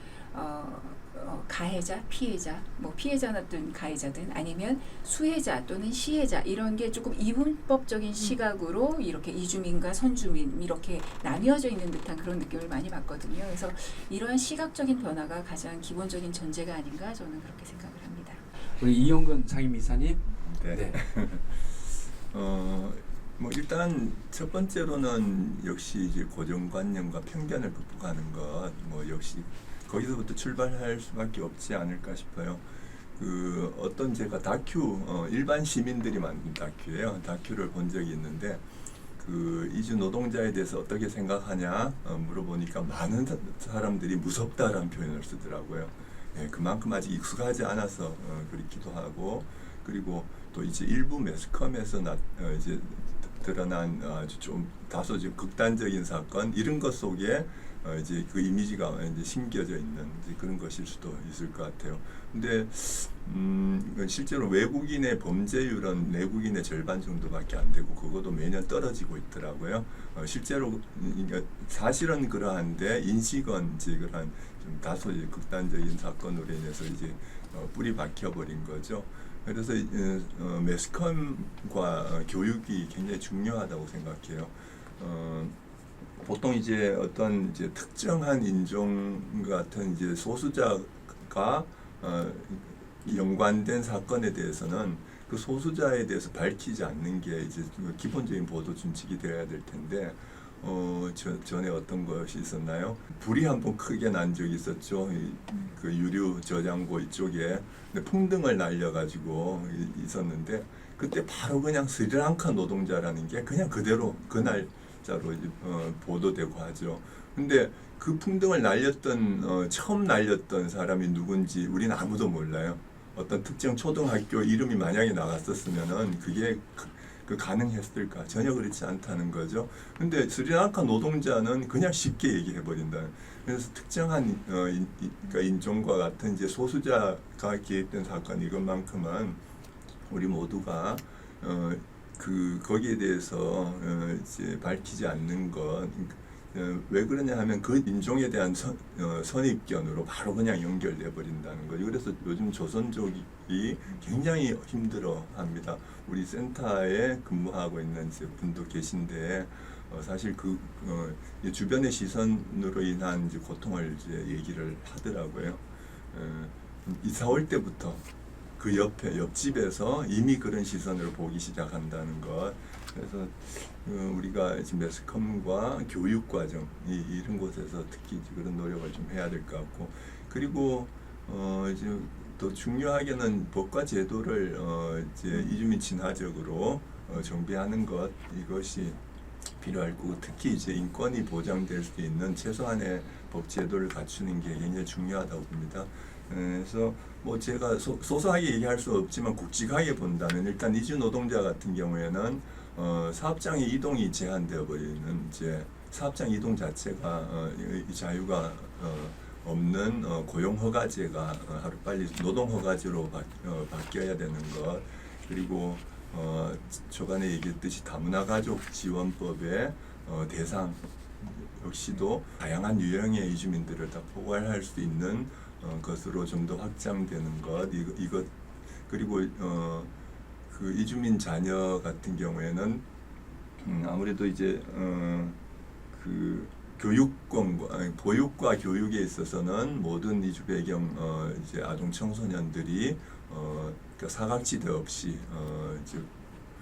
가해자, 피해자, 뭐 피해자든 가해자든 아니면 수혜자 또는 시혜자, 이런 게 조금 이분법적인 시각으로 이렇게 이주민과 선주민 이렇게 나뉘어져 있는 듯한 그런 느낌을 많이 받거든요. 그래서 이러한 시각적인 변화가 가장 기본적인 전제가 아닌가, 저는 그렇게 생각을 합니다. 우리 이용근 상임이사님. 네. 뭐 일단 첫 번째로는 역시 이제 고정관념과 편견을 극복하는 것, 뭐 역시 거기서부터 출발할 수밖에 없지 않을까 싶어요. 그 어떤 제가 다큐, 일반 시민들이 만든 다큐예요. 다큐를 본 적이 있는데 그 이주 노동자에 대해서 어떻게 생각하냐 물어보니까 많은 사람들이 무섭다라는 표현을 쓰더라고요. 예, 그만큼 아직 익숙하지 않아서 그렇기도 하고, 그리고 또 이제 일부 매스컴에서 이제 드러난 아주 좀 다소 좀 극단적인 사건, 이런 것 속에 이제 그 이미지가 이제 심겨져 있는 이제 그런 것일 수도 있을 것 같아요. 근데 실제로 외국인의 범죄율은 내국인의 절반 정도밖에 안 되고 그것도 매년 떨어지고 있더라고요. 실제로 사실은 그러한데 인식은 이제 그러한 좀 다소 이제 극단적인 사건으로 인해서 이제 뿌리 박혀버린 거죠. 그래서 매스컴과 교육이 굉장히 중요하다고 생각해요. 보통 이제 어떤 이제 특정한 인종 같은 이제 소수자가 연관된 사건에 대해서는 그 소수자에 대해서 밝히지 않는 게 이제 기본적인 보도 준칙이 되어야 될 텐데, 전에 어떤 것이 있었나요? 불이 한번 크게 난 적이 있었죠. 그 유류 저장고 이쪽에 풍등을 날려가지고 있었는데, 그때 바로 그냥 스리랑카 노동자라는 게 그냥 그대로 그날 자로 보도되고 하죠. 근데 그 풍등을 날렸던 처음 날렸던 사람이 누군지 우리는 아무도 몰라요. 어떤 특정 초등학교 이름이 만약에 나갔었으면은 그게 가능했을까? 전혀 그렇지 않다는 거죠. 근데 스리랑카 노동자는 그냥 쉽게 얘기해 버린다. 그래서 특정한 그러니까 인종과 같은 이제 소수자가 개입된 사건, 이것만큼은 우리 모두가 거기에 대해서 이제 밝히지 않는 것, 왜 그러냐 하면 그 인종에 대한 선입견으로 바로 그냥 연결돼 버린다는 거죠. 그래서 요즘 조선족이 굉장히 힘들어합니다. 우리 센터에 근무하고 있는 이제 분도 계신데 사실 이 주변의 시선으로 인한 이제 고통을 이제 얘기를 하더라고요. 이사 올 때부터 그 옆집에서 이미 그런 시선으로 보기 시작한다는 것. 그래서 우리가 지금 매스컴과 교육과정 이런 곳에서 특히 그런 노력을 좀 해야 될 것 같고, 그리고 이제 더 중요하게는 법과 제도를 이제 이주민 친화적으로 정비하는 것, 이것이 필요할 거고, 특히 이제 인권이 보장될 수 있는 최소한의 법 제도를 갖추는 게 굉장히 중요하다고 봅니다. 그래서 뭐 제가 소소하게 얘기할 수 없지만 굵직하게 본다면, 일단 이주 노동자 같은 경우에는 사업장의 이동이 제한되어 버리는, 이제 사업장 이동 자체가 이 자유가 없는 고용 허가제가 하루빨리 노동 허가제로 바뀌어야 되는 것. 그리고 초반에 얘기했듯이 다문화 가족 지원법의 대상 역시도 다양한 유형의 이주민들을 다 포괄할 수 있는 것으로 좀 더 확장되는 것. 이것 그리고 그 이주민 자녀 같은 경우에는 아무래도 이제 그 보육과 교육에 있어서는 모든 이주 배경 이제 아동 청소년들이 그러니까 사각지대 없이 이제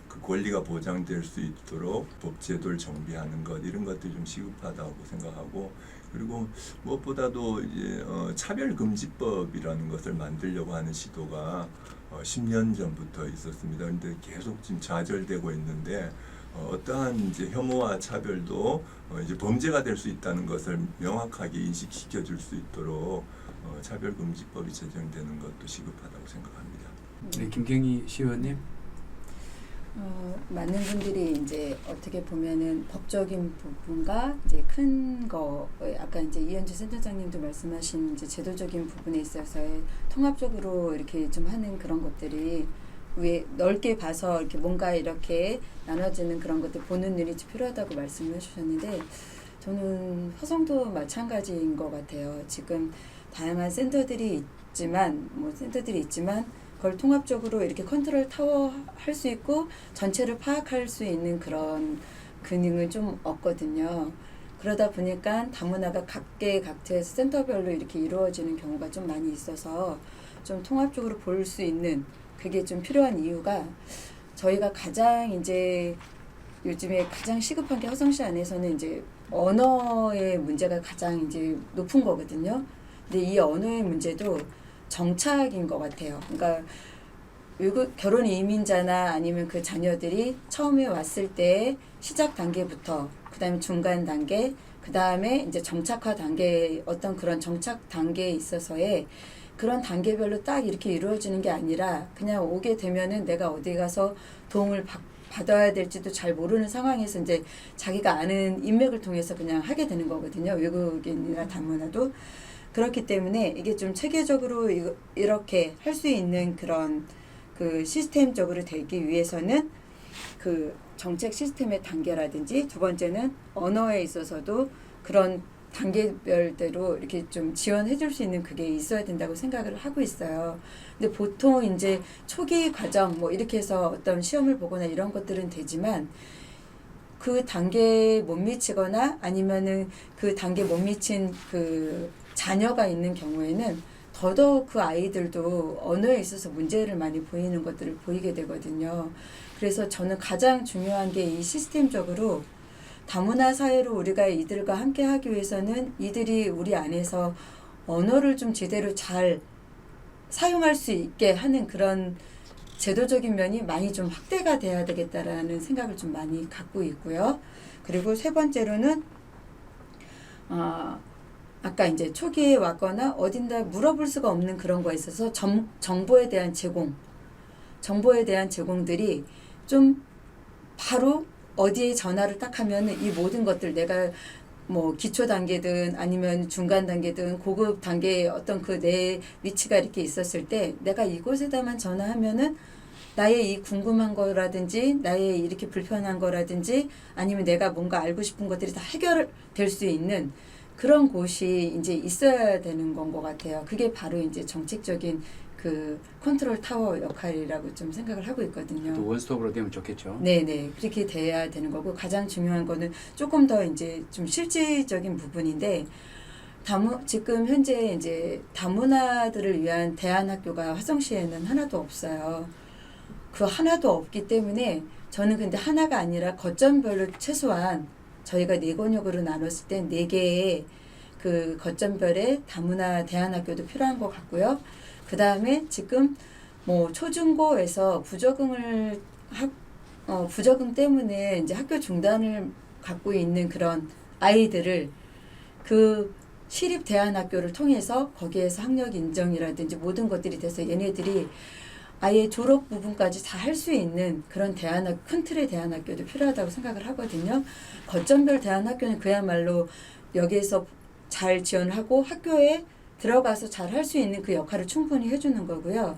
그 권리가 보장될 수 있도록 법 제도를 정비하는 것, 이런 것들이 좀 시급하다고 생각하고, 그리고 무엇보다도 이제 차별금지법이라는 것을 만들려고 하는 시도가 10년 전부터 있었습니다. 그런데 계속 지금 좌절되고 있는데, 어떠한 이제 혐오와 차별도 이제 범죄가 될 수 있다는 것을 명확하게 인식시켜 줄 수 있도록 차별금지법이 제정되는 것도 시급하다고 생각합니다. 네, 김경희 시의원님. 많은 분들이 이제 어떻게 보면은 법적인 부분과 이제 큰 거, 아까 이제 이현주 센터장님도 말씀하신 이제 제도적인 부분에 있어서의 통합적으로 이렇게 좀 하는 그런 것들이 왜 넓게 봐서 이렇게 뭔가 이렇게 나눠지는 그런 것들 보는 눈이 필요하다고 말씀을 해주셨는데, 저는 화성도 마찬가지인 것 같아요. 지금 다양한 센터들이 있지만 그걸 통합적으로 이렇게 컨트롤 타워 할 수 있고 전체를 파악할 수 있는 그런 기능은 좀 없거든요. 그러다 보니까 다문화가 각계각층에서 센터별로 이렇게 이루어지는 경우가 좀 많이 있어서 좀 통합적으로 볼 수 있는 그게 좀 필요한 이유가, 저희가 가장 이제 요즘에 가장 시급한 게 화성시 안에서는 이제 언어의 문제가 가장 이제 높은 거거든요. 근데 이 언어의 문제도 정착인 것 같아요. 그러니까 외국 결혼 이민자나 아니면 그 자녀들이 처음에 왔을 때 시작 단계부터, 그다음에 중간 단계, 그다음에 이제 정착화 단계, 어떤 그런 정착 단계에 있어서의 그런 단계별로 딱 이렇게 이루어지는 게 아니라, 그냥 오게 되면은 내가 어디 가서 도움을 받아야 될지도 잘 모르는 상황에서 이제 자기가 아는 인맥을 통해서 그냥 하게 되는 거거든요. 외국인이나 다문화도. 그렇기 때문에 이게 좀 체계적으로 이렇게 할 수 있는 그런 그 시스템적으로 되기 위해서는 그 정책 시스템의 단계라든지, 두 번째는 언어에 있어서도 그런 단계별대로 이렇게 좀 지원해 줄 수 있는 그게 있어야 된다고 생각을 하고 있어요. 근데 보통 이제 초기 과정 뭐 이렇게 해서 어떤 시험을 보거나 이런 것들은 되지만, 그 단계에 못 미치거나 아니면은 그 단계에 못 미친 그 자녀가 있는 경우에는 더더욱 그 아이들도 언어에 있어서 문제를 많이 보이는 것들을 보이게 되거든요. 그래서 저는 가장 중요한 게 이 시스템적으로 다문화 사회로 우리가 이들과 함께 하기 위해서는 이들이 우리 안에서 언어를 좀 제대로 잘 사용할 수 있게 하는 그런 제도적인 면이 많이 좀 확대가 돼야 되겠다라는 생각을 좀 많이 갖고 있고요. 그리고 세 번째로는 아까 이제 초기에 왔거나 어딘가 물어볼 수가 없는 그런 거에 있어서 정보에 대한 제공들이 좀 바로 어디에 전화를 딱 하면은 이 모든 것들, 내가 뭐 기초 단계든 아니면 중간 단계든 고급 단계의 어떤 그 내 위치가 이렇게 있었을 때 내가 이곳에다만 전화하면은 나의 이 궁금한 거라든지 나의 이렇게 불편한 거라든지 아니면 내가 뭔가 알고 싶은 것들이 다 해결될 수 있는 그런 곳이 이제 있어야 되는 건 것 같아요. 그게 바로 이제 정책적인 그 컨트롤 타워 역할이라고 좀 생각을 하고 있거든요. 또 원스톱으로 되면 좋겠죠. 네네. 그렇게 돼야 되는 거고 가장 중요한 거는 조금 더 이제 좀 실질적인 부분인데 지금 현재 이제 다문화들을 위한 대안학교가 화성시에는 하나도 없어요. 그 하나도 없기 때문에 저는 근데 하나가 아니라 거점별로 최소한 저희가 4권역으로 나눴을 때 4개의 그 거점별의 다문화 대안학교도 필요한 것 같고요. 그 다음에 지금 뭐 초중고에서 부적응 때문에 이제 학교 중단을 갖고 있는 그런 아이들을 그 시립 대안학교를 통해서 거기에서 학력 인정이라든지 모든 것들이 돼서 얘네들이 아예 졸업 부분까지 다 할 수 있는 그런 큰 틀의 대안학교도 필요하다고 생각을 하거든요. 거점별 대안학교는 그야말로 여기에서 잘 지원을 하고 학교에 들어가서 잘 할 수 있는 그 역할을 충분히 해주는 거고요.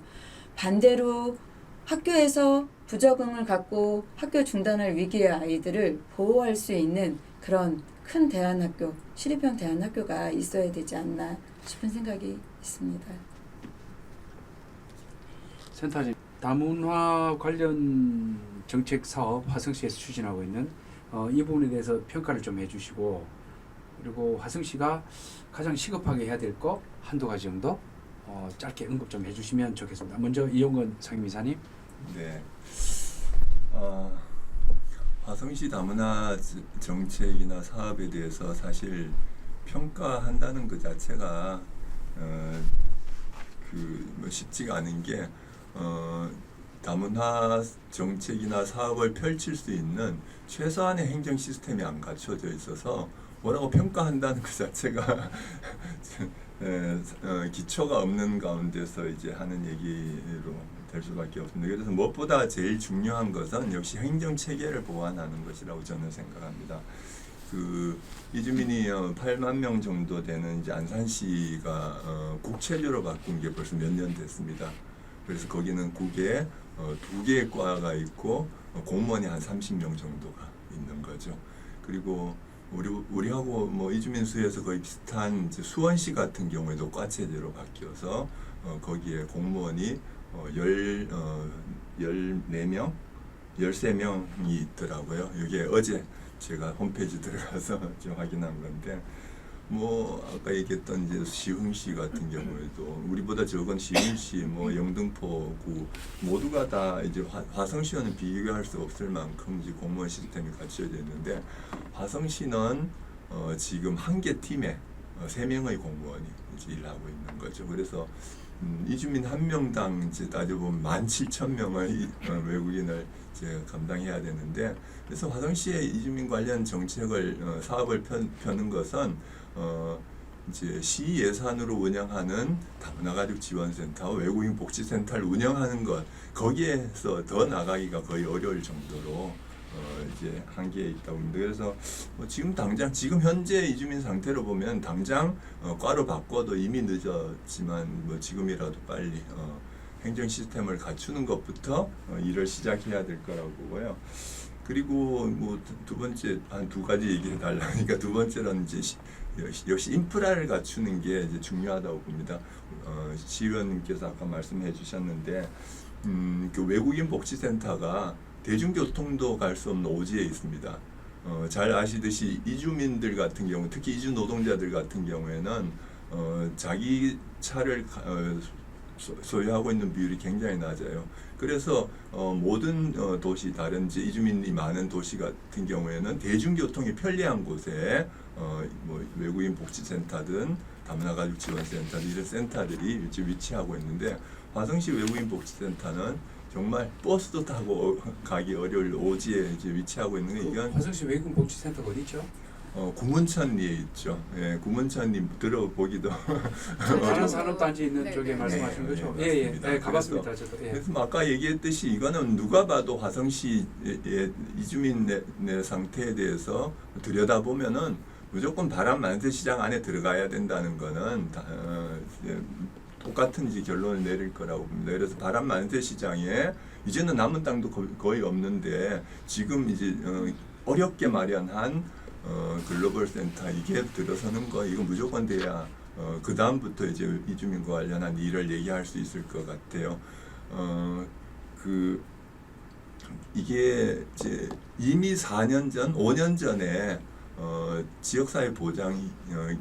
반대로 학교에서 부적응을 갖고 학교 중단할 위기의 아이들을 보호할 수 있는 그런 큰 대안학교, 시립형 대안학교가 있어야 되지 않나 싶은 생각이 있습니다. 센터장님, 다문화 관련 정책 사업 화성시에서 추진하고 있는 이 부분에 대해서 평가를 좀 해주시고 그리고 화성시가 가장 시급하게 해야 될 거 한두 가지 정도 짧게 언급 좀 해주시면 좋겠습니다. 먼저 이용건 상임이사님. 네. 화성시 다문화 정책이나 사업에 대해서 사실 평가한다는 것 자체가 뭐 쉽지가 않은 게 다문화 정책이나 사업을 펼칠 수 있는 최소한의 행정 시스템이 안 갖춰져 있어서 뭐라고 평가한다는 것 자체가 기초가 없는 가운데서 이제 하는 얘기로 될 수밖에 없습니다. 그래서 무엇보다 제일 중요한 것은 역시 행정 체계를 보완하는 것이라고 저는 생각합니다. 그 이주민이 8만 명 정도 되는 이제 안산시가 국체제로 바꾼 게 벌써 몇 년 됐습니다. 그래서 거기는 국에 2개의 과가 있고 공무원이 한 30명 정도가 있는 거죠. 그리고 우리하고 뭐 이주민 수에서 거의 비슷한 이제 수원시 같은 경우에도 과체제로 바뀌어서 거기에 공무원이 14명, 13명이 있더라고요. 이게 어제 제가 홈페이지 들어가서 좀 확인한 건데 뭐 아까 얘기했던 이제 시흥시 같은 경우에도 우리보다 적은 시흥시, 뭐 영등포구 모두가 다 이제 화성시와는 비교할 수 없을 만큼 이제 공무원 시스템이 갖춰져 있는데 화성시는 지금 한 개 팀에 3명의 공무원이 이제 일하고 있는 거죠. 그래서 이주민 한 명당 이제 따져보면 17,000명의 외국인을 이제 감당해야 되는데 그래서 화성시의 이주민 관련 정책을 사업을 펴는 것은 이제 시 예산으로 운영하는 다문화가족 지원센터, 외국인 복지센터를 운영하는 것 거기에서 더 나가기가 거의 어려울 정도로 이제 한계에 있다고 봅니다. 그래서 뭐 지금 현재 이주민 상태로 보면 당장 과로 바꿔도 이미 늦었지만 뭐 지금이라도 빨리 행정 시스템을 갖추는 것부터 일을 시작해야 될 거라고 보고요. 그리고 뭐 두 번째 한 2가지 얘기해 달라니까 두 번째로는 이제 역시 인프라를 갖추는 게 이제 중요하다고 봅니다. 시의원님께서 아까 말씀해 주셨는데 그 외국인 복지센터가 대중교통도 갈 수 없는 오지에 있습니다. 잘 아시듯이 이주민들 같은 경우, 특히 이주 노동자들 같은 경우에는 자기 차를 소유하고 있는 비율이 굉장히 낮아요. 그래서 모든 도시, 다른 이주민이 많은 도시 같은 경우에는 대중교통이 편리한 곳에 뭐 외국인 복지센터든 다문화가족 지원센터든 이런 센터들이 위치하고 있는데 화성시 외국인 복지센터는 정말 버스도 타고 가기 어려울 오지에 이제 위치하고 있는 게 이건 화성시 외국인 복지센터가 어디 있죠? 구문천리에 있죠. 예, 구문천리 들어보기도 산업단지 있는 네, 쪽에 네. 말씀하신 네, 거죠? 네, 예, 맞습니다. 네, 가봤습니다. 저도. 예. 그래서 아까 얘기했듯이 이거는 누가 봐도 화성시의 이주민 내 상태에 대해서 들여다보면은 무조건 바람 만세 시장 안에 들어가야 된다는 거는 똑같은 이제 결론을 내릴 거라고 봅니다. 그래서 바람 만세 시장에 이제는 남은 땅도 거의 없는데 지금 이제 어렵게 마련한 글로벌 센터 이게 들어서는 거 이거 무조건 돼야 그 다음부터 이제 이주민과 관련한 일을 얘기할 수 있을 것 같아요. 이게 이제 이미 4년 전, 5년 전에 지역사회 보장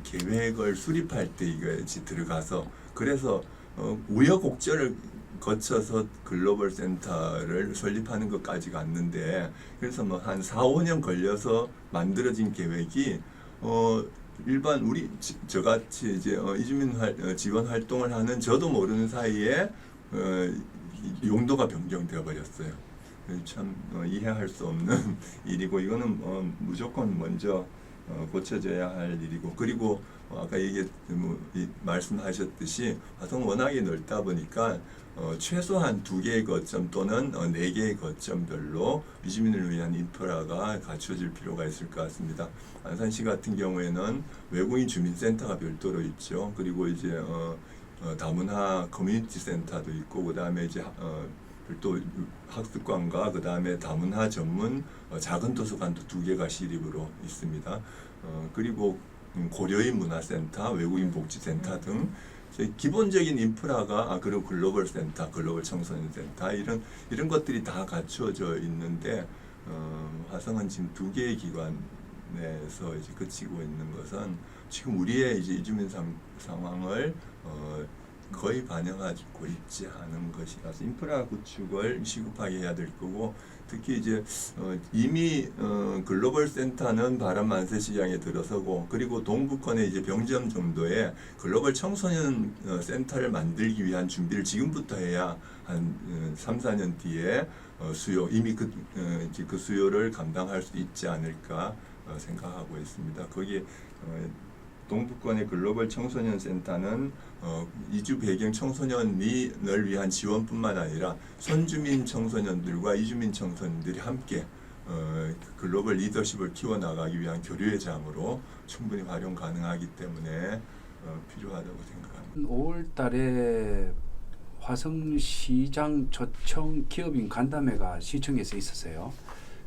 계획을 수립할 때 이게 들어가서 그래서 우여곡절을 거쳐서 글로벌 센터를 설립하는 것까지 갔는데 그래서 뭐 한 4, 5년 걸려서 만들어진 계획이 일반 우리 저같이 이제 이주민 지원 활동을 하는 저도 모르는 사이에 용도가 변경되어 버렸어요. 참 이해할 수 없는 일이고 이거는 무조건 먼저 고쳐져야 할 일이고 그리고 아까 말씀하셨듯이 화성 워낙에 넓다 보니까 최소한 2개의 거점 또는 4개의 거점별로 이주민을 위한 인프라가 갖춰질 필요가 있을 것 같습니다. 안산시 같은 경우에는 외국인 주민센터가 별도로 있죠. 그리고 이제 다문화 커뮤니티 센터도 있고 그 다음에 이제 별도 학습관과 그 다음에 다문화 전문 작은 도서관도 2개가 시립으로 있습니다. 그리고 고려인 문화센터, 외국인 복지센터 등 기본적인 인프라가 그리고 글로벌 센터, 글로벌 청소년 센터 이런 것들이 다 갖추어져 있는데 화성은 지금 2개의 기관에서 이제 그치고 있는 것은 지금 우리의 이제 이주민 상황을 거의 반영하고 있지 않은 것이라서 인프라 구축을 시급하게 해야 될 거고 특히 이제 이미 글로벌 센터는 바람 만세 시장에 들어서고 그리고 동부권의 이제 병점 정도의 글로벌 청소년 센터를 만들기 위한 준비를 지금부터 해야 한 3, 4년 뒤에 이미 그 수요를 감당할 수 있지 않을까 생각하고 있습니다. 거기에 동부권의 글로벌 청소년 센터는 이주 배경 청소년을 위한 지원뿐만 아니라 선주민 청소년들과 이주민 청소년들이 함께 글로벌 리더십을 키워나가기 위한 교류의 장으로 충분히 활용 가능하기 때문에 필요하다고 생각합니다. 5월 달에 화성시장 초청 기업인 간담회가 시청에서 있었어요.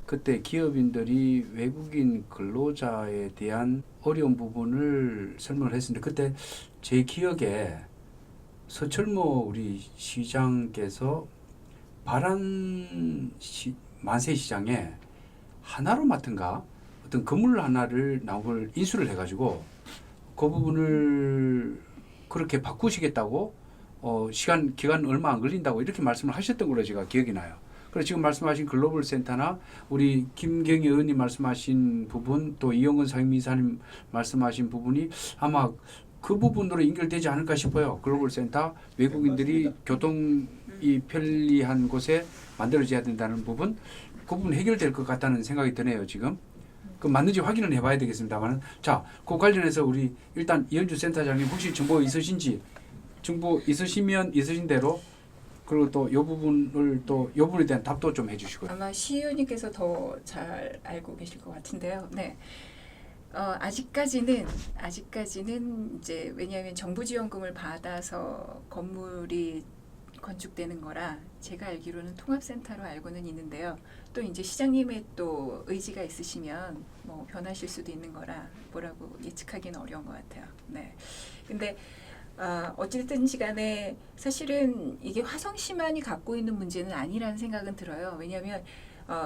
그때 기업인들이 외국인 근로자에 대한 어려운 부분을 설명을 했는데 그때 제 기억에 서철모 우리 시장께서 만세 시장에 하나로 맡은가 어떤 건물 하나를 나올 인수를 해가지고 그 부분을 그렇게 바꾸시겠다고 기간 얼마 안 걸린다고 이렇게 말씀을 하셨던 걸로 제가 기억이 나요. 그래서 지금 말씀하신 글로벌 센터나 우리 김경희 의원님 말씀하신 부분 또 이영건 상임이사님 말씀하신 부분이 아마 그 부분으로 연결되지 않을까 싶어요. 글로벌 센터 외국인들이 교통이 편리한 곳에 만들어져야 된다는 부분 그 부분 해결될 것 같다는 생각이 드네요. 지금 그 맞는지 확인을 해봐야 되겠습니다만 자, 그 관련해서 우리 일단 이현주 센터장님 혹시 정보 있으신지 정보 있으신 대로 그리고 또 이 부분을 또 이 부분에 대한 답도 좀 해주시고요. 아마 시 의원님께서 더 잘 알고 계실 것 같은데요. 네. 아직까지는 이제 왜냐하면 정부 지원금을 받아서 건물이 건축되는 거라 제가 알기로는 통합센터로 알고는 있는데요. 또 이제 시장님의 또 의지가 있으시면 뭐 변하실 수도 있는 거라 뭐라고 예측하기는 어려운 것 같아요. 네. 근데 어쨌든 시간에 사실은 이게 화성시만이 갖고 있는 문제는 아니라는 생각은 들어요. 왜냐하면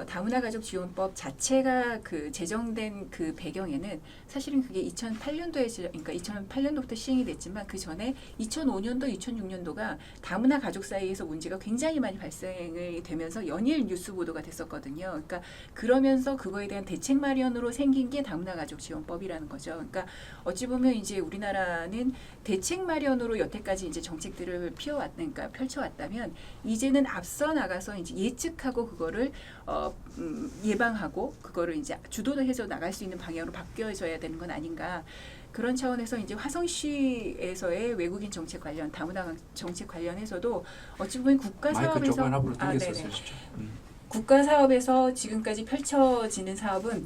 다문화 가족 지원법 자체가 그 제정된 그 배경에는 사실은 그게 2008년도에 그러니까 2008년도부터 시행이 됐지만 그 전에 2005년도, 2006년도가 다문화 가족 사이에서 문제가 굉장히 많이 발생이 되면서 연일 뉴스 보도가 됐었거든요. 그러니까 그러면서 그거에 대한 대책 마련으로 생긴 게 다문화 가족 지원법이라는 거죠. 그러니까 어찌 보면 이제 우리나라는 대책 마련으로 여태까지 이제 정책들을 펼쳐왔다면 이제는 앞서 나가서 이제 예측하고 그거를 예방하고 그거를 이제 주도를 해서 나갈 수 있는 방향으로 바뀌어져야 되는 건 아닌가 그런 차원에서 이제 화성시에서의 외국인 정책 관련 다문화 정책 관련해서도 어찌 보면 국가 마이크 사업에서 조금 앞으로 당겨서 쓰시죠. 국가 사업에서 지금까지 펼쳐지는 사업은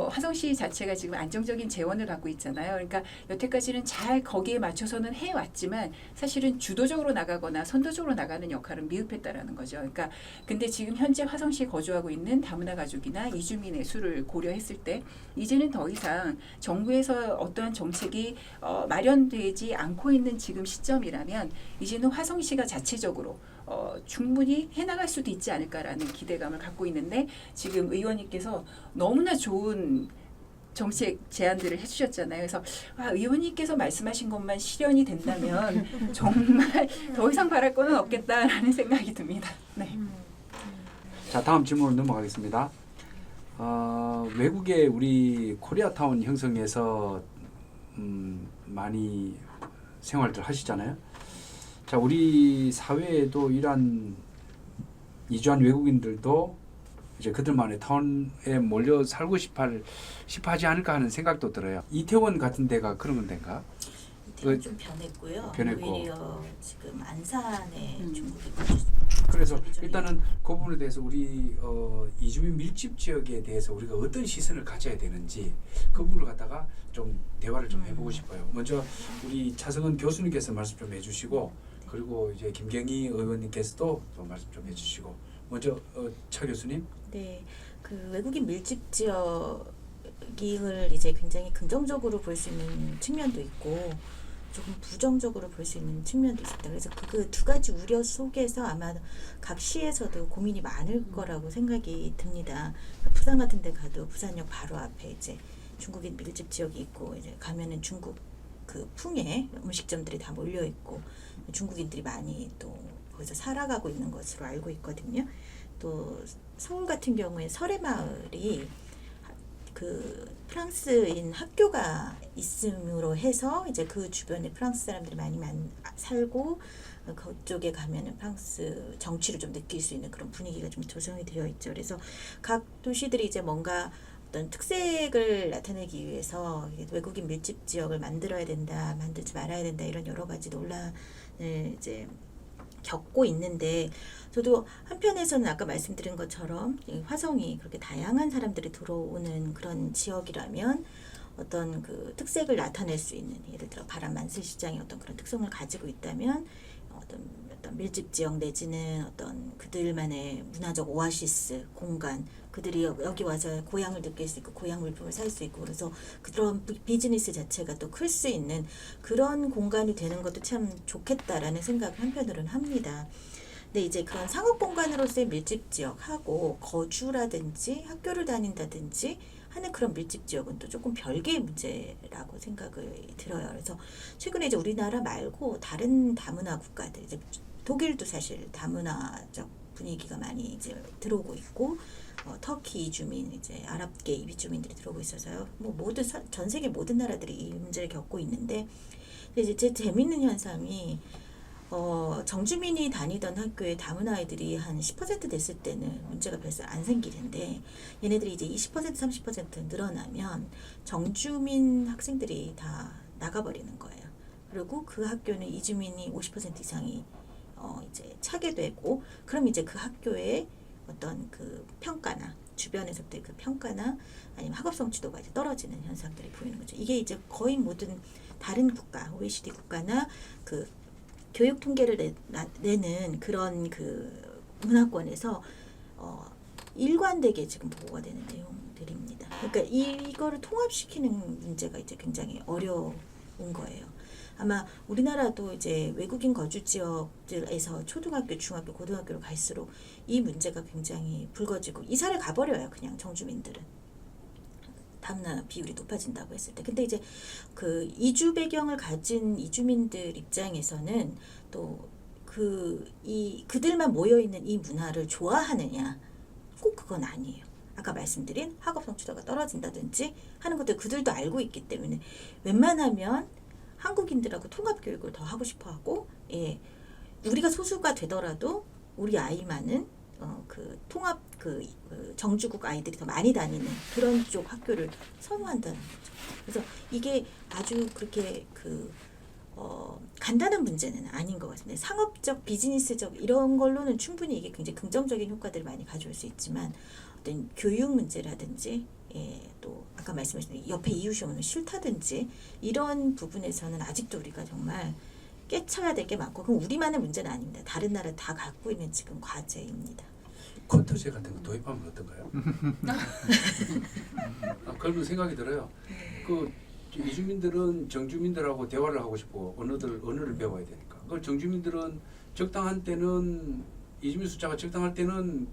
화성시 자체가 지금 안정적인 재원을 받고 있잖아요. 그러니까 여태까지는 잘 거기에 맞춰서는 해왔지만 사실은 주도적으로 나가거나 선도적으로 나가는 역할은 미흡했다라는 거죠. 그러니까 근데 지금 현재 화성시에 거주하고 있는 다문화 가족이나 이주민의 수를 고려했을 때 이제는 더 이상 정부에서 어떠한 정책이 마련되지 않고 있는 지금 시점이라면 이제는 화성시가 자체적으로 충분히 해나갈 수도 있지 않을까라는 기대감을 갖고 있는데 지금 의원님께서 너무나 좋은 정책 제안들을 해주셨잖아요. 그래서 의원님께서 말씀하신 것만 실현이 된다면 정말 더 이상 바랄 거는 없겠다라는 생각이 듭니다. 네. 자, 다음 질문으로 넘어가겠습니다. 외국의 우리 코리아타운 형성에서 많이 생활들 하시잖아요. 자, 우리 사회에도 이러한 이주한 외국인들도 이제 그들만의 타운에 몰려 살고 싶어하지 않을까 하는 생각도 들어요. 이태원 같은 데가 그런 데인가? 이태원 좀 변했고요. 변했고. 오히려 지금 안산에 중국이 그래서 일단은 그 부분에 대해서 우리 이주민 밀집 지역에 대해서 우리가 어떤 시선을 가져야 되는지 그 부분을 갖다가 좀 대화를 좀 해보고 싶어요. 먼저 우리 차성은 교수님께서 말씀 좀 해주시고 그리고 이제 김경희 의원님께서도 또 말씀 좀 해주시고 먼저 차 교수님. 네, 그 외국인 밀집 지역을 이제 굉장히 긍정적으로 볼 수 있는 측면도 있고 조금 부정적으로 볼 수 있는 측면도 있습니다. 그래서 그 두 가지 우려 속에서 아마 각 시에서도 고민이 많을 거라고 생각이 듭니다. 부산 같은 데 가도 부산역 바로 앞에 이제 중국인 밀집 지역이 있고 이제 가면은 중국 그 풍의 음식점들이 다 몰려 있고 중국인들이 많이 또 거기서 살아가고 있는 것으로 알고 있거든요. 또 서울 같은 경우에 설해마을이 그 프랑스인 학교가 있음으로 해서 이제 그 주변에 프랑스 사람들이 많이 살고 그쪽에 가면은 프랑스 정치를 좀 느낄 수 있는 그런 분위기가 좀 조성이 되어 있죠. 그래서 각 도시들이 이제 뭔가 어떤 특색을 나타내기 위해서 외국인 밀집 지역을 만들어야 된다, 만들지 말아야 된다 이런 여러 가지 논란을 이제 겪고 있는데 저도 한편에서는 아까 말씀드린 것처럼 화성이 그렇게 다양한 사람들이 들어오는 그런 지역이라면 어떤 그 특색을 나타낼 수 있는 예를 들어 바람만슬 시장이 어떤 그런 특성을 가지고 있다면 어떤 밀집 지역 내지는 어떤 그들만의 문화적 오아시스 공간 그들이 여기 와서 고향을 느낄 수 있고 고향 물품을 살 수 있고 그래서 그런 비즈니스 자체가 또 클 수 있는 그런 공간이 되는 것도 참 좋겠다라는 생각을 한편으로는 합니다. 근데 이제 그런 상업 공간으로서의 밀집 지역하고 거주라든지 학교를 다닌다든지 하는 그런 밀집 지역은 또 조금 별개의 문제라고 생각을 들어요. 그래서 최근에 이제 우리나라 말고 다른 다문화 국가들 이제 독일도 사실 다문화적 분위기가 많이 이제 들어오고 있고 터키 이주민 이제 아랍계 이주민들이 들어오고 있어서요. 뭐 모든 전 세계 모든 나라들이 이 문제를 겪고 있는데 이제 제 재밌는 현상이 정주민이 다니던 학교에 다문화 아이들이 한 10% 됐을 때는 문제가 별로 안 생길 텐데 얘네들이 이제 20% 30% 늘어나면 정주민 학생들이 다 나가버리는 거예요. 그리고 그 학교는 이주민이 50% 이상이 이제 차게 되고 그럼 이제 그 학교의 어떤 그 평가나 주변에서부터의 그 평가나 아니면 학업 성취도가 이제 떨어지는 현상들이 보이는 거죠. 이게 이제 거의 모든 다른 국가, OECD 국가나 그 교육 통계를 내는 그런 그 문화권에서 일관되게 지금 보고가 되는 내용들입니다. 그러니까 이거를 통합시키는 문제가 이제 굉장히 어려운 거예요. 아마 우리나라도 이제 외국인 거주 지역들에서 초등학교, 중학교, 고등학교로 갈수록 이 문제가 굉장히 불거지고 이사를 가버려요. 그냥 정주민들은. 다문화 비율이 높아진다고 했을 때. 근데 이제 그 이주 배경을 가진 이주민들 입장에서는 또 그들만 모여 있는 이 문화를 좋아하느냐? 꼭 그건 아니에요. 아까 말씀드린 학업 성취도가 떨어진다든지 하는 것들 그들도 알고 있기 때문에 웬만하면 한국인들하고 통합 교육을 더 하고 싶어 하고 우리가 소수가 되더라도 우리 아이만은 그 통합 그 정주국 아이들이 더 많이 다니는 그런 쪽 학교를 선호한다는 거죠. 그래서 이게 아주 그렇게 간단한 문제는 아닌 것 같습니다. 상업적, 비즈니스적 이런 걸로는 충분히 이게 굉장히 긍정적인 효과들을 많이 가져올 수 있지만 어떤 교육 문제라든지 또 아까 말씀하신 옆에 이웃이 오면 싫다든지 이런 부분에서는 아직도 우리가 정말 깨쳐야 될 게 많고 그건 우리만의 문제는 아닙니다. 다른 나라 다 갖고 있는 지금 과제입니다. 쿼터제 같은 거 도입하면 어떤가요? 그런 생각이 들어요. 그 이주민들은 정주민들하고 대화를 하고 싶고 언어를 배워야 되니까. 그 정주민들은 적당한 때는 이주민 숫자가 적당할 때는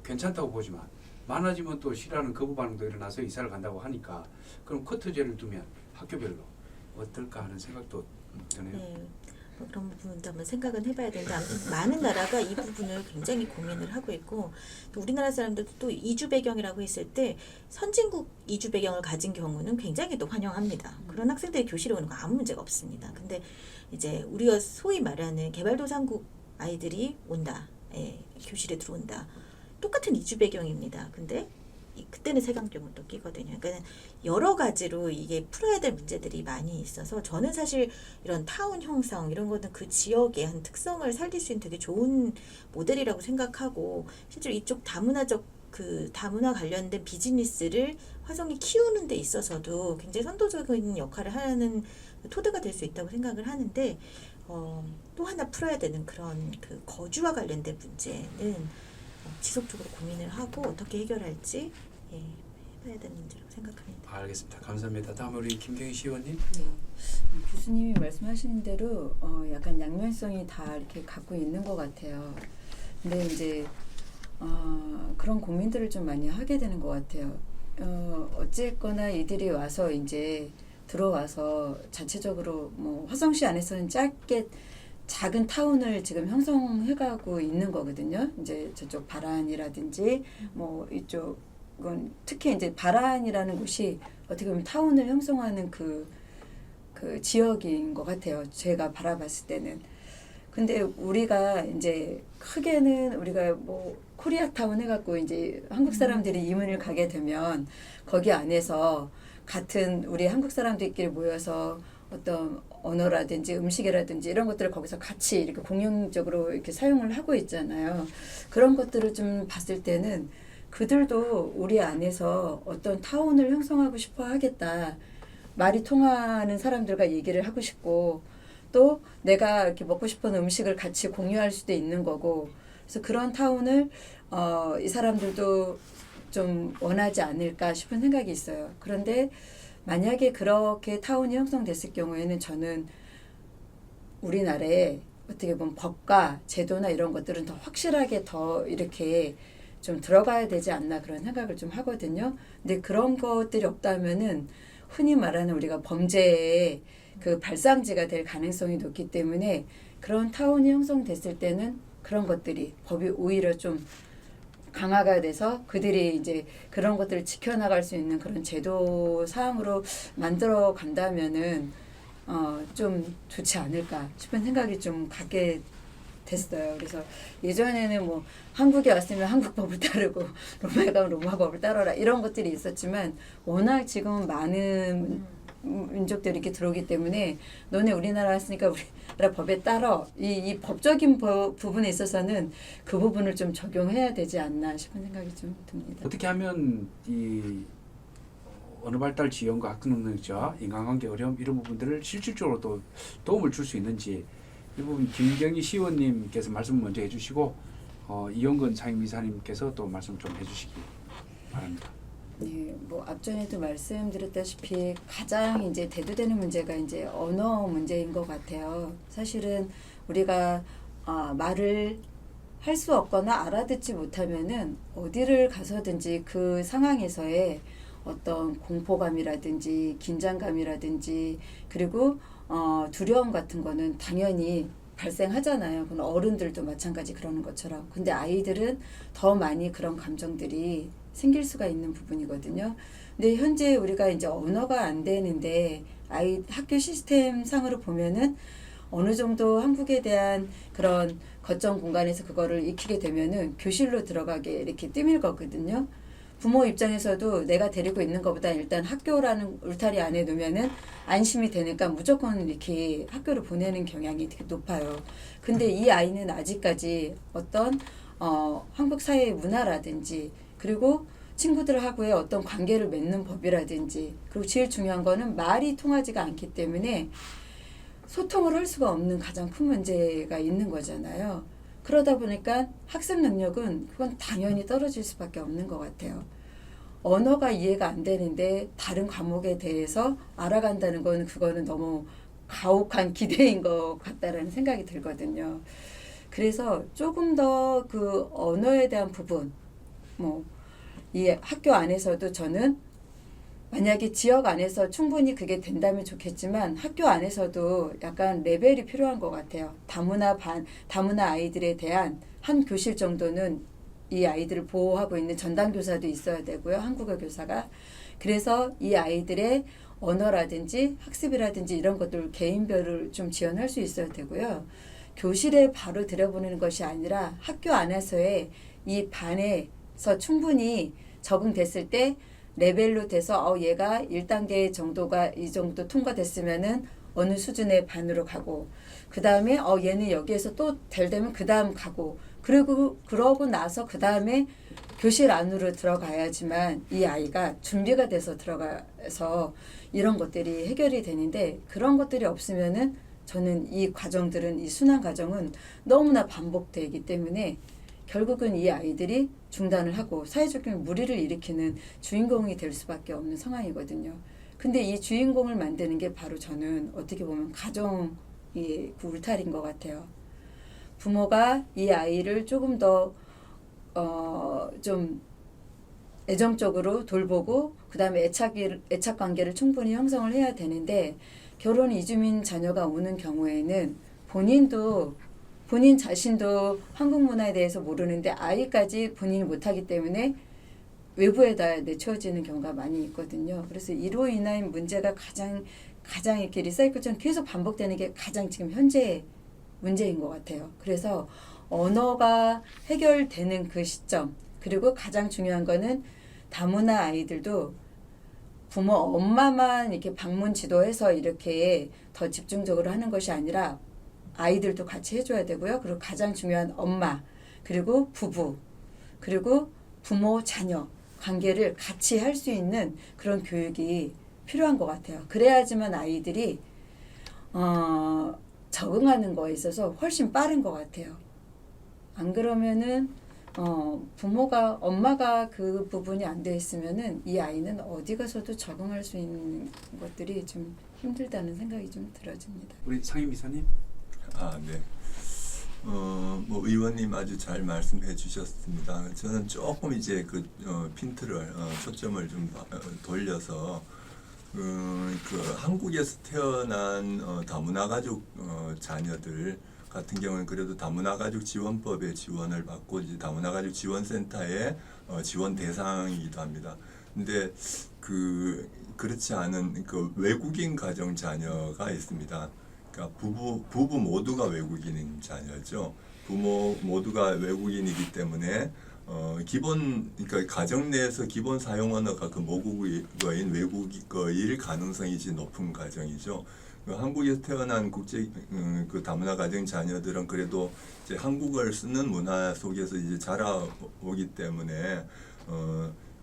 괜찮다고 보지만 많아지면 또 싫어하는 거부 반응도 일어나서 이사를 간다고 하니까 그럼 쿼터제를 두면 학교별로 어떨까 하는 생각도 드네요. 네. 뭐 그런 부분도 한번 생각은 해봐야 되는데 아무튼 많은 나라가 이 부분을 굉장히 고민을 하고 있고 또 우리나라 사람들도 또 이주 배경이라고 했을 때 선진국 이주 배경을 가진 경우는 굉장히 또 환영합니다. 그런 학생들이 교실에 오는 거 아무 문제가 없습니다. 근데 이제 우리가 소위 말하는 개발도상국 아이들이 온다, 교실에 들어온다. 똑같은 이주 배경입니다. 근데 그때는 색안경을 또 끼거든요. 그러니까 여러 가지로 이게 풀어야 될 문제들이 많이 있어서 저는 사실 이런 타운 형성 이런 거는 그 지역의 한 특성을 살릴 수 있는 되게 좋은 모델이라고 생각하고 실제로 이쪽 다문화적 그 다문화 관련된 비즈니스를 화성이 키우는 데 있어서도 굉장히 선도적인 역할을 하는 토대가 될 수 있다고 생각을 하는데 또 하나 풀어야 되는 그런 그 거주와 관련된 문제는 지속적으로 고민을 하고 어떻게 해결할지 해봐야 되는 문제라고 생각합니다. 알겠습니다. 감사합니다. 다음 우리 김경희 시의원님. 네. 교수님이 말씀하시는 대로 약간 양면성이 다 이렇게 갖고 있는 것 같아요. 근데 이제 그런 고민들을 좀 많이 하게 되는 것 같아요. 어쨌거나 이들이 와서 이제 들어와서 자체적으로 뭐 화성시 안에서는 짧게 작은 타운을 지금 형성해가고 있는 거거든요. 이제 저쪽 바란이라든지 뭐 이쪽은 특히 이제 바란이라는 곳이 어떻게 보면 타운을 형성하는 그 지역인 것 같아요. 제가 바라봤을 때는. 근데 우리가 이제 크게는 우리가 뭐 코리아타운 해갖고 이제 한국 사람들이 이민을 가게 되면 거기 안에서 같은 우리 한국 사람들끼리 모여서 어떤 언어라든지 음식이라든지 이런 것들을 거기서 같이 이렇게 공용적으로 이렇게 사용을 하고 있잖아요. 그런 것들을 좀 봤을 때는 그들도 우리 안에서 어떤 타운을 형성하고 싶어 하겠다. 말이 통하는 사람들과 얘기를 하고 싶고 또 내가 이렇게 먹고 싶은 음식을 같이 공유할 수도 있는 거고 그래서 그런 타운을 이 사람들도 좀 원하지 않을까 싶은 생각이 있어요. 그런데 만약에 그렇게 타운이 형성됐을 경우에는 저는 우리나라에 어떻게 보면 법과 제도나 이런 것들은 더 확실하게 더 이렇게 좀 들어가야 되지 않나 그런 생각을 좀 하거든요. 근데 그런 것들이 없다면은 흔히 말하는 우리가 범죄의 그 발상지가 될 가능성이 높기 때문에 그런 타운이 형성됐을 때는 그런 것들이 법이 오히려 좀 강화가 돼서 그들이 이제 그런 것들을 지켜나갈 수 있는 그런 제도 사항으로 만들어 간다면은 좀 좋지 않을까 싶은 생각이 좀 갖게 됐어요. 그래서 예전에는 뭐 한국에 왔으면 한국 법을 따르고 로마에 가면 로마 법을 따라라 이런 것들이 있었지만 워낙 지금 많은 민족들이 이렇게 들어오기 때문에 너네 우리나라 왔으니까 우리나라 법에 따라 이 법적인 부분에 있어서는 그 부분을 좀 적용해야 되지 않나 싶은 생각이 좀 듭니다. 어떻게 하면 이 언어 발달 지원과 학교 능력자, 인간관계 어려움 이런 부분들을 실질적으로 또 도움을 줄 수 있는지 이 부분 김경희 시의원님께서 말씀 먼저 해주시고 이용근 상임이사님께서 또 말씀 좀 해주시기 바랍니다. 네, 뭐 앞전에도 말씀드렸다시피 가장 이제 대두되는 문제가 이제 언어 문제인 것 같아요. 사실은 우리가 말을 할 수 없거나 알아듣지 못하면은 어디를 가서든지 그 상황에서의 어떤 공포감이라든지 긴장감이라든지 그리고 두려움 같은 거는 당연히 발생하잖아요. 그건 어른들도 마찬가지 그러는 것처럼. 근데 아이들은 더 많이 그런 감정들이 생길 수가 있는 부분이거든요. 근데 현재 우리가 이제 언어가 안 되는데 학교 시스템 상으로 보면은 어느 정도 한국에 대한 그런 거점 공간에서 그거를 익히게 되면은 교실로 들어가게 이렇게 뜸일 거거든요. 부모 입장에서도 내가 데리고 있는 것보다 일단 학교라는 울타리 안에 놓으면은 안심이 되니까 무조건 이렇게 학교를 보내는 경향이 되게 높아요. 근데 이 아이는 아직까지 어떤 한국 사회의 문화라든지 그리고 친구들하고의 어떤 관계를 맺는 법이라든지 그리고 제일 중요한 거는 말이 통하지가 않기 때문에 소통을 할 수가 없는 가장 큰 문제가 있는 거잖아요. 그러다 보니까 학습 능력은 그건 당연히 떨어질 수밖에 없는 것 같아요. 언어가 이해가 안 되는데 다른 과목에 대해서 알아간다는 건 그거는 너무 가혹한 기대인 것 같다라는 생각이 들거든요. 그래서 조금 더 그 언어에 대한 부분, 이 학교 안에서도 저는 만약에 지역 안에서 충분히 그게 된다면 좋겠지만 학교 안에서도 약간 레벨이 필요한 것 같아요. 다문화 아이들에 대한 한 교실 정도는 이 아이들을 보호하고 있는 전담 교사도 있어야 되고요. 한국어 교사가. 그래서 이 아이들의 언어라든지 학습이라든지 이런 것들 개인별을 좀 지원할 수 있어야 되고요. 교실에 바로 들여보내는 것이 아니라 학교 안에서의 이 반에서 충분히 적응됐을 때 레벨로 돼서 얘가 1단계 정도가 이 정도 통과됐으면은 어느 수준의 반으로 가고 그 다음에 얘는 여기에서 또 될 되면 그 다음 가고 그러고 나서 그 다음에 교실 안으로 들어가야지만 이 아이가 준비가 돼서 들어가서 이런 것들이 해결이 되는데 그런 것들이 없으면은 저는 이 과정들은 이 순환 과정은 너무나 반복되기 때문에 결국은 이 아이들이 중단을 하고 사회적인 무리를 일으키는 주인공이 될 수밖에 없는 상황이거든요. 근데 이 주인공을 만드는 게 바로 저는 어떻게 보면 가정이 그 울타리인 것 같아요. 부모가 이 아이를 조금 더 좀 애정적으로 돌보고 그 다음에 애착 관계를 충분히 형성을 해야 되는데 결혼 이주민 자녀가 오는 경우에는 본인 자신도 한국 문화에 대해서 모르는데 아이까지 본인이 못하기 때문에 외부에다 내쳐지는 경우가 많이 있거든요. 그래서 이로 인한 문제가 가장 이렇게 리사이클처럼 계속 반복되는 게 가장 지금 현재 문제인 것 같아요. 그래서 언어가 해결되는 그 시점 그리고 가장 중요한 거는 다문화 아이들도 부모 엄마만 이렇게 방문 지도해서 이렇게 더 집중적으로 하는 것이 아니라 아이들도 같이 해줘야 되고요. 그리고 가장 중요한 엄마, 그리고 부부, 그리고 부모, 자녀 관계를 같이 할 수 있는 그런 교육이 필요한 것 같아요. 그래야지만 아이들이 적응하는 거에 있어서 훨씬 빠른 것 같아요. 안 그러면은 엄마가 그 부분이 안 돼 있으면은 이 아이는 어디 가서도 적응할 수 있는 것들이 좀 힘들다는 생각이 좀 들어집니다. 우리 상임 이사님. 네. 뭐 의원님 아주 잘 말씀해 주셨습니다. 저는 조금 이제 그 핀트를 초점을 좀 돌려서 그 한국에서 태어난 다문화 가족 자녀들 같은 경우는 그래도 다문화 가족 지원법의 지원을 받고 이제 다문화 가족 지원센터의 지원 대상이기도 합니다. 근데 그렇지 않은 그 외국인 가정 자녀가 있습니다. 그러니까 부부 모두가 외국인인 자녀죠. 부모 모두가 외국인이기 때문에 그러니까 가정 내에서 기본 사용 언어가 그 모국어인 외국어일 가능성이 이제 높은 가정이죠. 한국에서 태어난 그 다문화 가정 자녀들은 그래도 이제 한국어를 쓰는 문화 속에서 이제 자라오기 때문에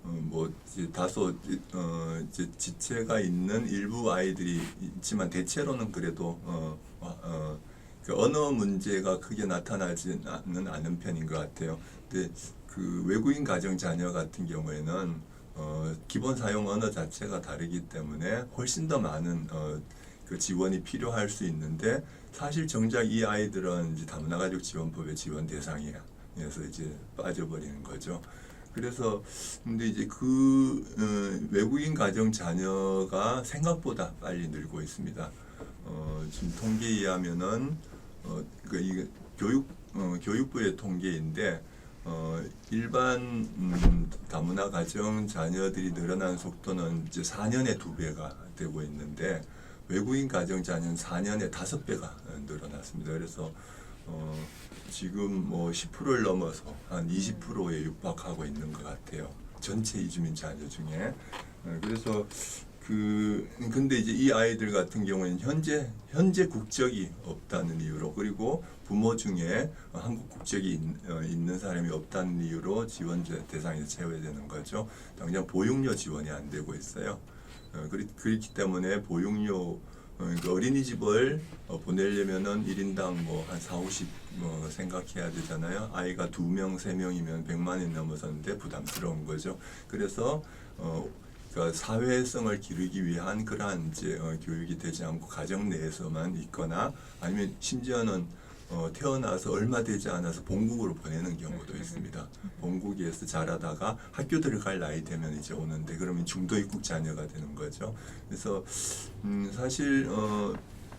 뭐 이제 다소 이제 지체가 있는 일부 아이들이 있지만 대체로는 그래도 그 언어 문제가 크게 나타나지는 않은 편인 것 같아요. 근데 그 외국인 가정 자녀 같은 경우에는 기본 사용 언어 자체가 다르기 때문에 훨씬 더 많은 그 지원이 필요할 수 있는데 사실 정작 이 아이들은 이제 다문화 가족 지원법의 지원 대상이야. 그래서 이제 빠져버리는 거죠. 그래서 근데 이제 외국인 가정 자녀가 생각보다 빨리 늘고 있습니다. 지금 통계에 의하면은 이게 교육부의 통계인데 일반 다문화 가정 자녀들이 늘어나는 속도는 이제 4년에 2배가 되고 있는데 외국인 가정 자녀는 4년에 5배가 늘어났습니다. 그래서 지금 뭐 10%를 넘어서 한 20%에 육박하고 있는 것 같아요. 전체 이주민 자녀 중에. 그래서 근데 이제 이 아이들 같은 경우에는 현재 국적이 없다는 이유로, 그리고 부모 중에 한국 국적이 있는 사람이 없다는 이유로 지원 대상에서 제외되는 거죠. 당장 보육료 지원이 안 되고 있어요. 그렇기 때문에 보육료, 그 어린이집을 보내려면은 1인당 뭐 한 4,50 생각해야 되잖아요. 아이가 2명, 3명이면 100만 원이 넘어서는데 부담스러운 거죠. 그래서 그러니까 사회성을 기르기 위한 그러한 이제 교육이 되지 않고 가정 내에서만 있거나, 아니면 심지어는 태어나서 얼마 되지 않아서 본국으로 보내는 경우도 있습니다. 본국에서 자라다가 학교 들어갈 나이 되면 이제 오는데, 그러면 중도 입국 자녀가 되는 거죠. 그래서 사실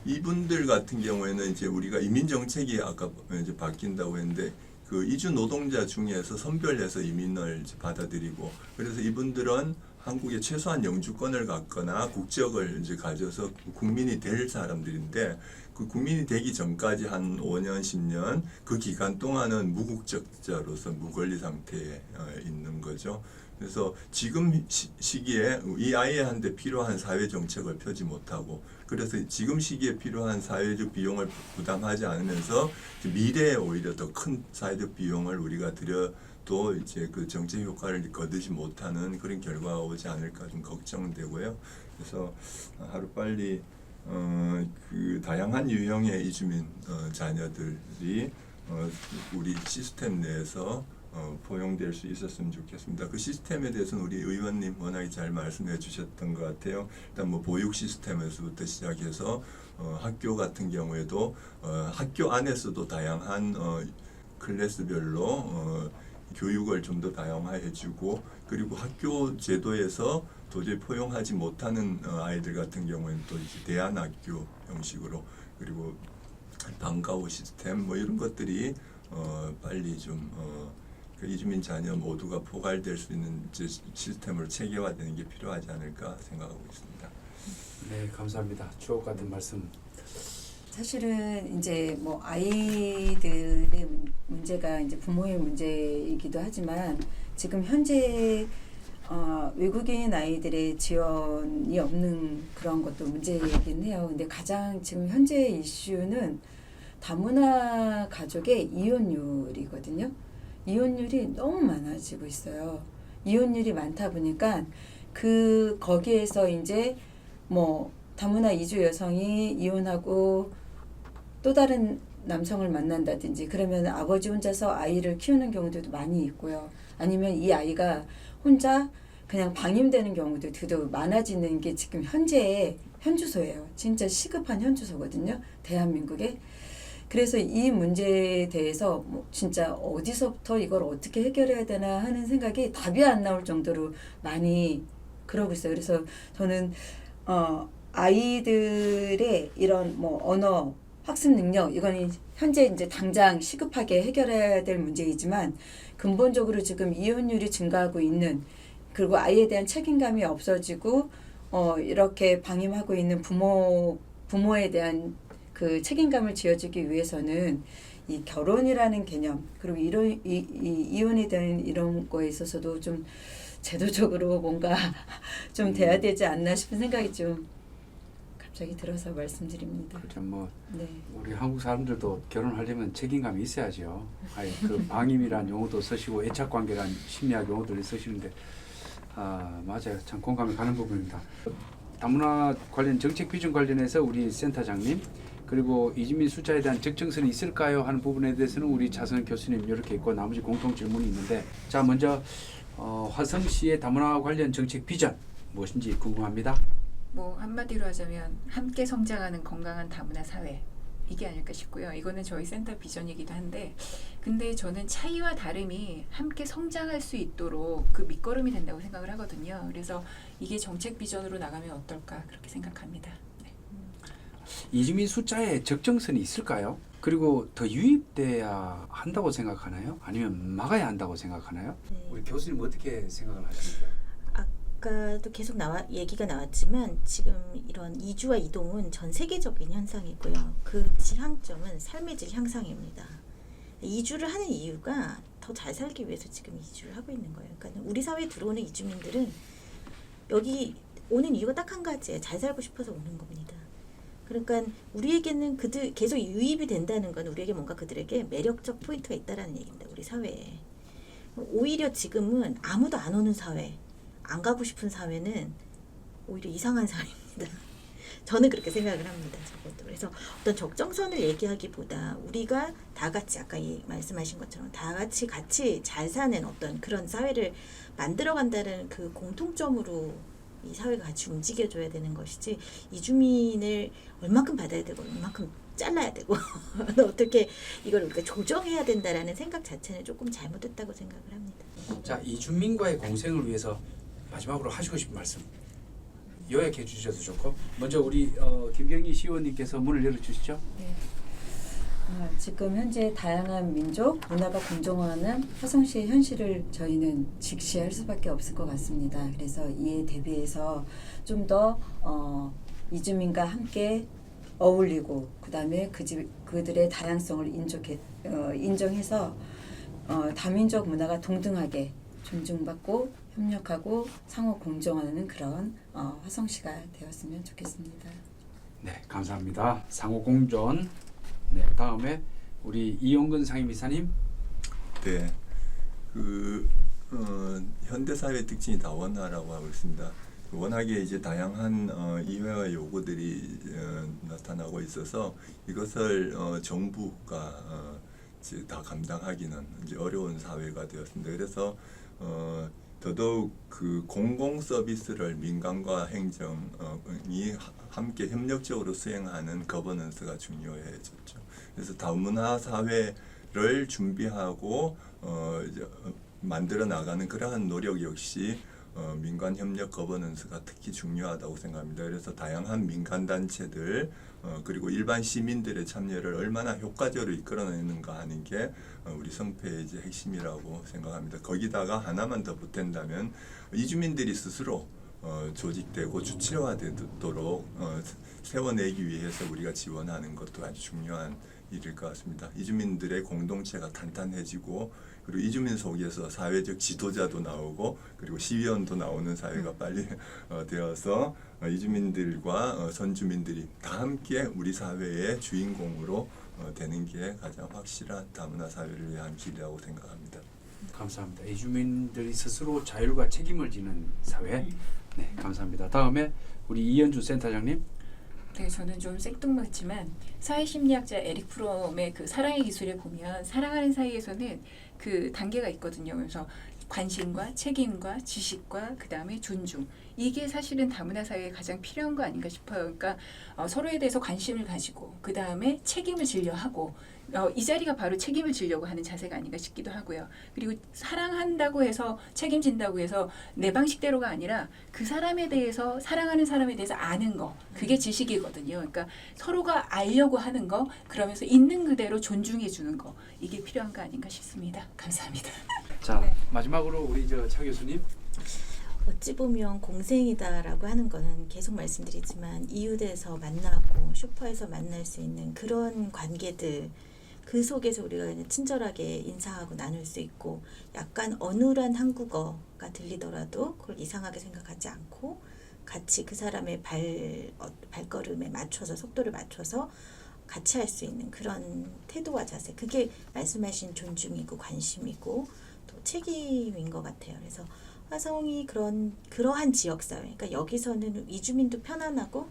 이분들 같은 경우에는 이제 우리가 이민 정책이 아까 이제 바뀐다고 했는데, 그 이주 노동자 중에서 선별해서 이민을 이제 받아들이고, 그래서 이분들은 한국에 최소한 영주권을 갖거나 국적을 이제 가져서 국민이 될 사람들인데, 그 국민이 되기 전까지 한 5년, 10년 그 기간 동안은 무국적자로서 무권리 상태에 있는 거죠. 그래서 지금 시기에 이 아이한테 필요한 사회 정책을 펴지 못하고, 그래서 지금 시기에 필요한 사회적 비용을 부담하지 않으면서 미래에 오히려 더 큰 사회적 비용을 우리가 들여도 이제 그 정책 효과를 거두지 못하는 그런 결과가 오지 않을까 좀 걱정되고요. 그래서 하루빨리 그 다양한 유형의 이주민 자녀들이 우리 시스템 내에서 포용될 수 있었으면 좋겠습니다. 그 시스템에 대해서는 우리 의원님 워낙에 잘 말씀해 주셨던 것 같아요. 일단 뭐 보육 시스템에서부터 시작해서 학교 같은 경우에도 학교 안에서도 다양한 클래스별로 교육을 좀 더 다양화해주고, 그리고 학교 제도에서 도저히 포용하지 못하는 아이들 같은 경우에는 또 이제 대안학교 형식으로, 그리고 방과후 시스템 뭐 이런 것들이 빨리 좀 그 이주민 자녀 모두가 포괄될 수 있는 이제 시스템으로 체계화되는 게 필요하지 않을까 생각하고 있습니다. 네, 감사합니다. 주옥 같은 말씀. 사실은 이제 뭐 아이들의 문제가 이제 부모의 문제이기도 하지만, 지금 현재 외국인 아이들의 지원이 없는 그런 것도 문제이긴 해요. 근데 가장 지금 현재 이슈는 다문화 가족의 이혼율이거든요. 이혼율이 너무 많아지고 있어요. 이혼율이 많다 보니까 거기에서 이제 뭐 다문화 이주 여성이 이혼하고 또 다른 남성을 만난다든지, 그러면 아버지 혼자서 아이를 키우는 경우들도 많이 있고요. 아니면 이 아이가 혼자 그냥 방임되는 경우도 되게 많아지는 게 지금 현재의 현주소예요. 진짜 시급한 현주소거든요, 대한민국에. 그래서 이 문제에 대해서 뭐 진짜 어디서부터 이걸 어떻게 해결해야 되나 하는 생각이 답이 안 나올 정도로 많이 그러고 있어요. 그래서 저는 아이들의 이런 뭐 언어 학습 능력, 이건 현재 이제 당장 시급하게 해결해야 될 문제이지만, 근본적으로 지금 이혼율이 증가하고 있는, 그리고 아이에 대한 책임감이 없어지고 이렇게 방임하고 있는 부모에 대한 그 책임감을 지어주기 위해서는 이 결혼이라는 개념, 그리고 이혼에 대한 이런 거에 있어서도 좀 제도적으로 뭔가 좀 돼야 되지 않나 싶은 생각이 좀 갑자기 들어서 말씀드립니다. 그렇죠. 뭐 네. 우리 한국 사람들도 결혼하려면 책임감이 있어야죠. 아니, 그 방임이란 용어도 쓰시고 애착관계란 심리학 용어들을 쓰시는데, 맞아요. 참 공감이 가는 부분입니다. 다문화 관련 정책 비전 관련해서 우리 센터장님, 그리고 이주민 숫자에 대한 적정성이 있을까요 하는 부분에 대해서는 우리 차선 교수님 이렇게 있고, 나머지 공통 질문이 있는데, 자 먼저 화성시의 다문화 관련 정책 비전 무엇인지 궁금합니다. 뭐 한마디로 하자면 함께 성장하는 건강한 다문화 사회, 이게 아닐까 싶고요. 이거는 저희 센터 비전이기도 한데, 근데 저는 차이와 다름이 함께 성장할 수 있도록 그 밑거름이 된다고 생각을 하거든요. 그래서 이게 정책 비전으로 나가면 어떨까 그렇게 생각합니다. 네. 이주민 숫자에 적정선이 있을까요? 그리고 더 유입돼야 한다고 생각하나요? 아니면 막아야 한다고 생각하나요? 네. 우리 교수님 어떻게 생각을 하십니까? 아까도 계속 얘기가 나왔지만, 지금 이런 이주와 이동은 전 세계적인 현상이고요. 그 지향점은 삶의 질 향상입니다. 이주를 하는 이유가 더 잘 살기 위해서 지금 이주를 하고 있는 거예요. 그러니까 우리 사회에 들어오는 이주민들은 여기 오는 이유가 딱 한 가지예요. 잘 살고 싶어서 오는 겁니다. 그러니까 우리에게는 그들 계속 유입이 된다는 건 우리에게 뭔가 그들에게 매력적 포인트가 있다라는 얘기입니다. 우리 사회에. 오히려 지금은 아무도 안 오는 사회, 안 가고 싶은 사회는 오히려 이상한 사회입니다. 저는 그렇게 생각을 합니다. 저것도. 그래서 어떤 적정선을 얘기하기보다 우리가 다 같이 아까 말씀하신 것처럼 다 같이 잘 사는 어떤 그런 사회를 만들어간다는 그 공통점으로 이 사회가 같이 움직여줘야 되는 것이지 이주민을 얼마큼 받아야 되고 얼마큼 잘라야 되고 어떻게 이걸 우리가 조정해야 된다라는 생각 자체는 조금 잘못됐다고 생각을 합니다. 자, 이주민과의 공생을 위해서 마지막으로 하시고 싶은 말씀 요약해 주셔도 좋고 먼저 우리 김경희 시의원님께서 문을 열어주시죠. 네. 지금 현재 다양한 민족, 문화가 공존하는 화성시의 현실을 저희는 직시할 수밖에 없을 것 같습니다. 그래서 이에 대비해서 좀 더 이주민과 함께 어울리고 그다음에 그들의 다양성을 인정해서 다민족 문화가 동등하게 존중받고 협력하고 상호 공존하는 그런 화성시가 되었으면 좋겠습니다. 네, 감사합니다. 상호 공존. 네, 다음에 우리 이용근 상임이사님. 네, 현대 사회의 특징이 다원화라고 하고 있습니다. 워낙에 이제 다양한 이해와 요구들이 나타나고 있어서 이것을 정부가 이제 다 감당하기는 이제 어려운 사회가 되었습니다. 그래서 더더욱 그 공공 서비스를 민간과 행정이 함께 협력적으로 수행하는 거버넌스가 중요해졌죠. 그래서 다문화 사회를 준비하고 이제 만들어 나가는 그러한 노력 역시 민간 협력 거버넌스가 특히 중요하다고 생각합니다. 그래서 다양한 민간 단체들 그리고 일반 시민들의 참여를 얼마나 효과적으로 이끌어내는가 하는 게 우리 성패의 이제 핵심이라고 생각합니다. 거기다가 하나만 더 보탠다면 이주민들이 스스로 조직되고 주체화되도록 세워내기 위해서 우리가 지원하는 것도 아주 중요한 일일 것 같습니다. 이주민들의 공동체가 탄탄해지고 그리고 이주민 속에서 사회적 지도자도 나오고 그리고 시의원도 나오는 사회가 빨리 되어서 이주민들과 선주민들이 다 함께 우리 사회의 주인공으로 되는 게 가장 확실한 다문화 사회를 위한 길이라고 생각합니다. 감사합니다. 이주민들이 스스로 자율과 책임을 지는 사회. 네, 감사합니다. 다음에 우리 이현주 센터장님. 네, 저는 좀 생뚱맞지만 사회심리학자 에릭 프롬의 그 사랑의 기술에 보면 사랑하는 사이에서는 그 단계가 있거든요. 그래서 관심과 책임과 지식과 그 다음에 존중, 이게 사실은 다문화 사회에 가장 필요한 거 아닌가 싶어요. 그러니까 서로에 대해서 관심을 가지고 그 다음에 책임을 지려 하고 이 자리가 바로 책임을 지려고 하는 자세가 아닌가 싶기도 하고요. 그리고 사랑한다고 해서 책임진다고 해서 내 방식대로가 아니라 그 사람에 대해서, 사랑하는 사람에 대해서 아는 거, 그게 지식이거든요. 그러니까 서로가 알려고 하는 거, 그러면서 있는 그대로 존중해 주는 거, 이게 필요한 거 아닌가 싶습니다. 감사합니다. 자, 네. 마지막으로 우리 차 교수님. 어찌 보면 공생이다라고 하는 거는 계속 말씀드리지만 이웃에서 만나고 슈퍼에서 만날 수 있는 그런 관계들, 그 속에서 우리가 그냥 친절하게 인사하고 나눌 수 있고 약간 어눌한 한국어가 들리더라도 그걸 이상하게 생각하지 않고 같이 그 사람의 발걸음에 맞춰서 속도를 맞춰서 같이 할 수 있는 그런 태도와 자세, 그게 말씀하신 존중이고 관심이고 또 책임인 것 같아요. 그래서 화성이 그러한 지역사회, 그러니까 여기서는 이주민도 편안하고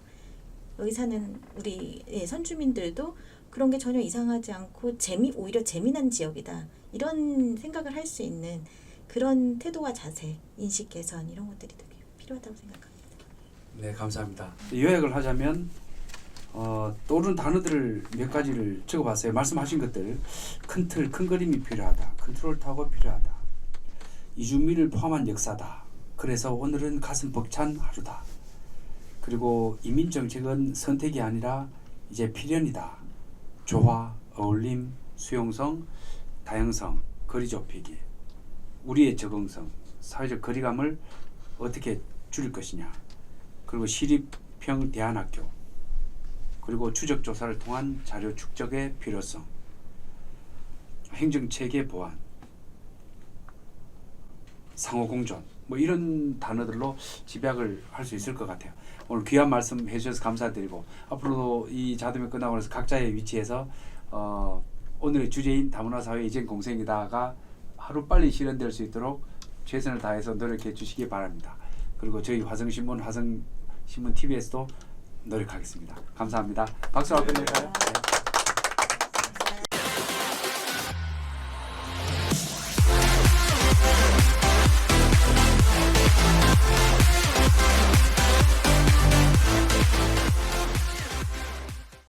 여기 사는 우리 선주민들도 그런 게 전혀 이상하지 않고 오히려 재미난 지역이다, 이런 생각을 할 수 있는 그런 태도와 자세, 인식 개선, 이런 것들이 되게 필요하다고 생각합니다. 네, 감사합니다. 요약을 하자면 떠오르는 단어들을 몇 가지를 적어봤어요. 말씀하신 것들, 큰 틀, 큰 그림이 필요하다. 컨트롤 타워가 필요하다. 이주민을 포함한 역사다. 그래서 오늘은 가슴 벅찬 하루다. 그리고 이민 정책은 선택이 아니라 이제 필연이다. 조화, 어울림, 수용성, 다양성, 거리 좁히기, 우리의 적응성, 사회적 거리감을 어떻게 줄일 것이냐. 그리고 시립형 대안학교, 그리고 추적 조사를 통한 자료 축적의 필요성, 행정체계 보완, 상호공존 뭐 이런 단어들로 집약을 할 수 있을 것 같아요. 오늘 귀한 말씀 해주셔서 감사드리고 앞으로도 이 자두면 끝나고 나서 각자의 위치에서 오늘의 주제인 다문화 사회 이전 공생이다가 하루빨리 실현될 수 있도록 최선을 다해서 노력해 주시기 바랍니다. 그리고 저희 화성신문 TV에서도 노력하겠습니다. 감사합니다. 박수 한번 드릴까요?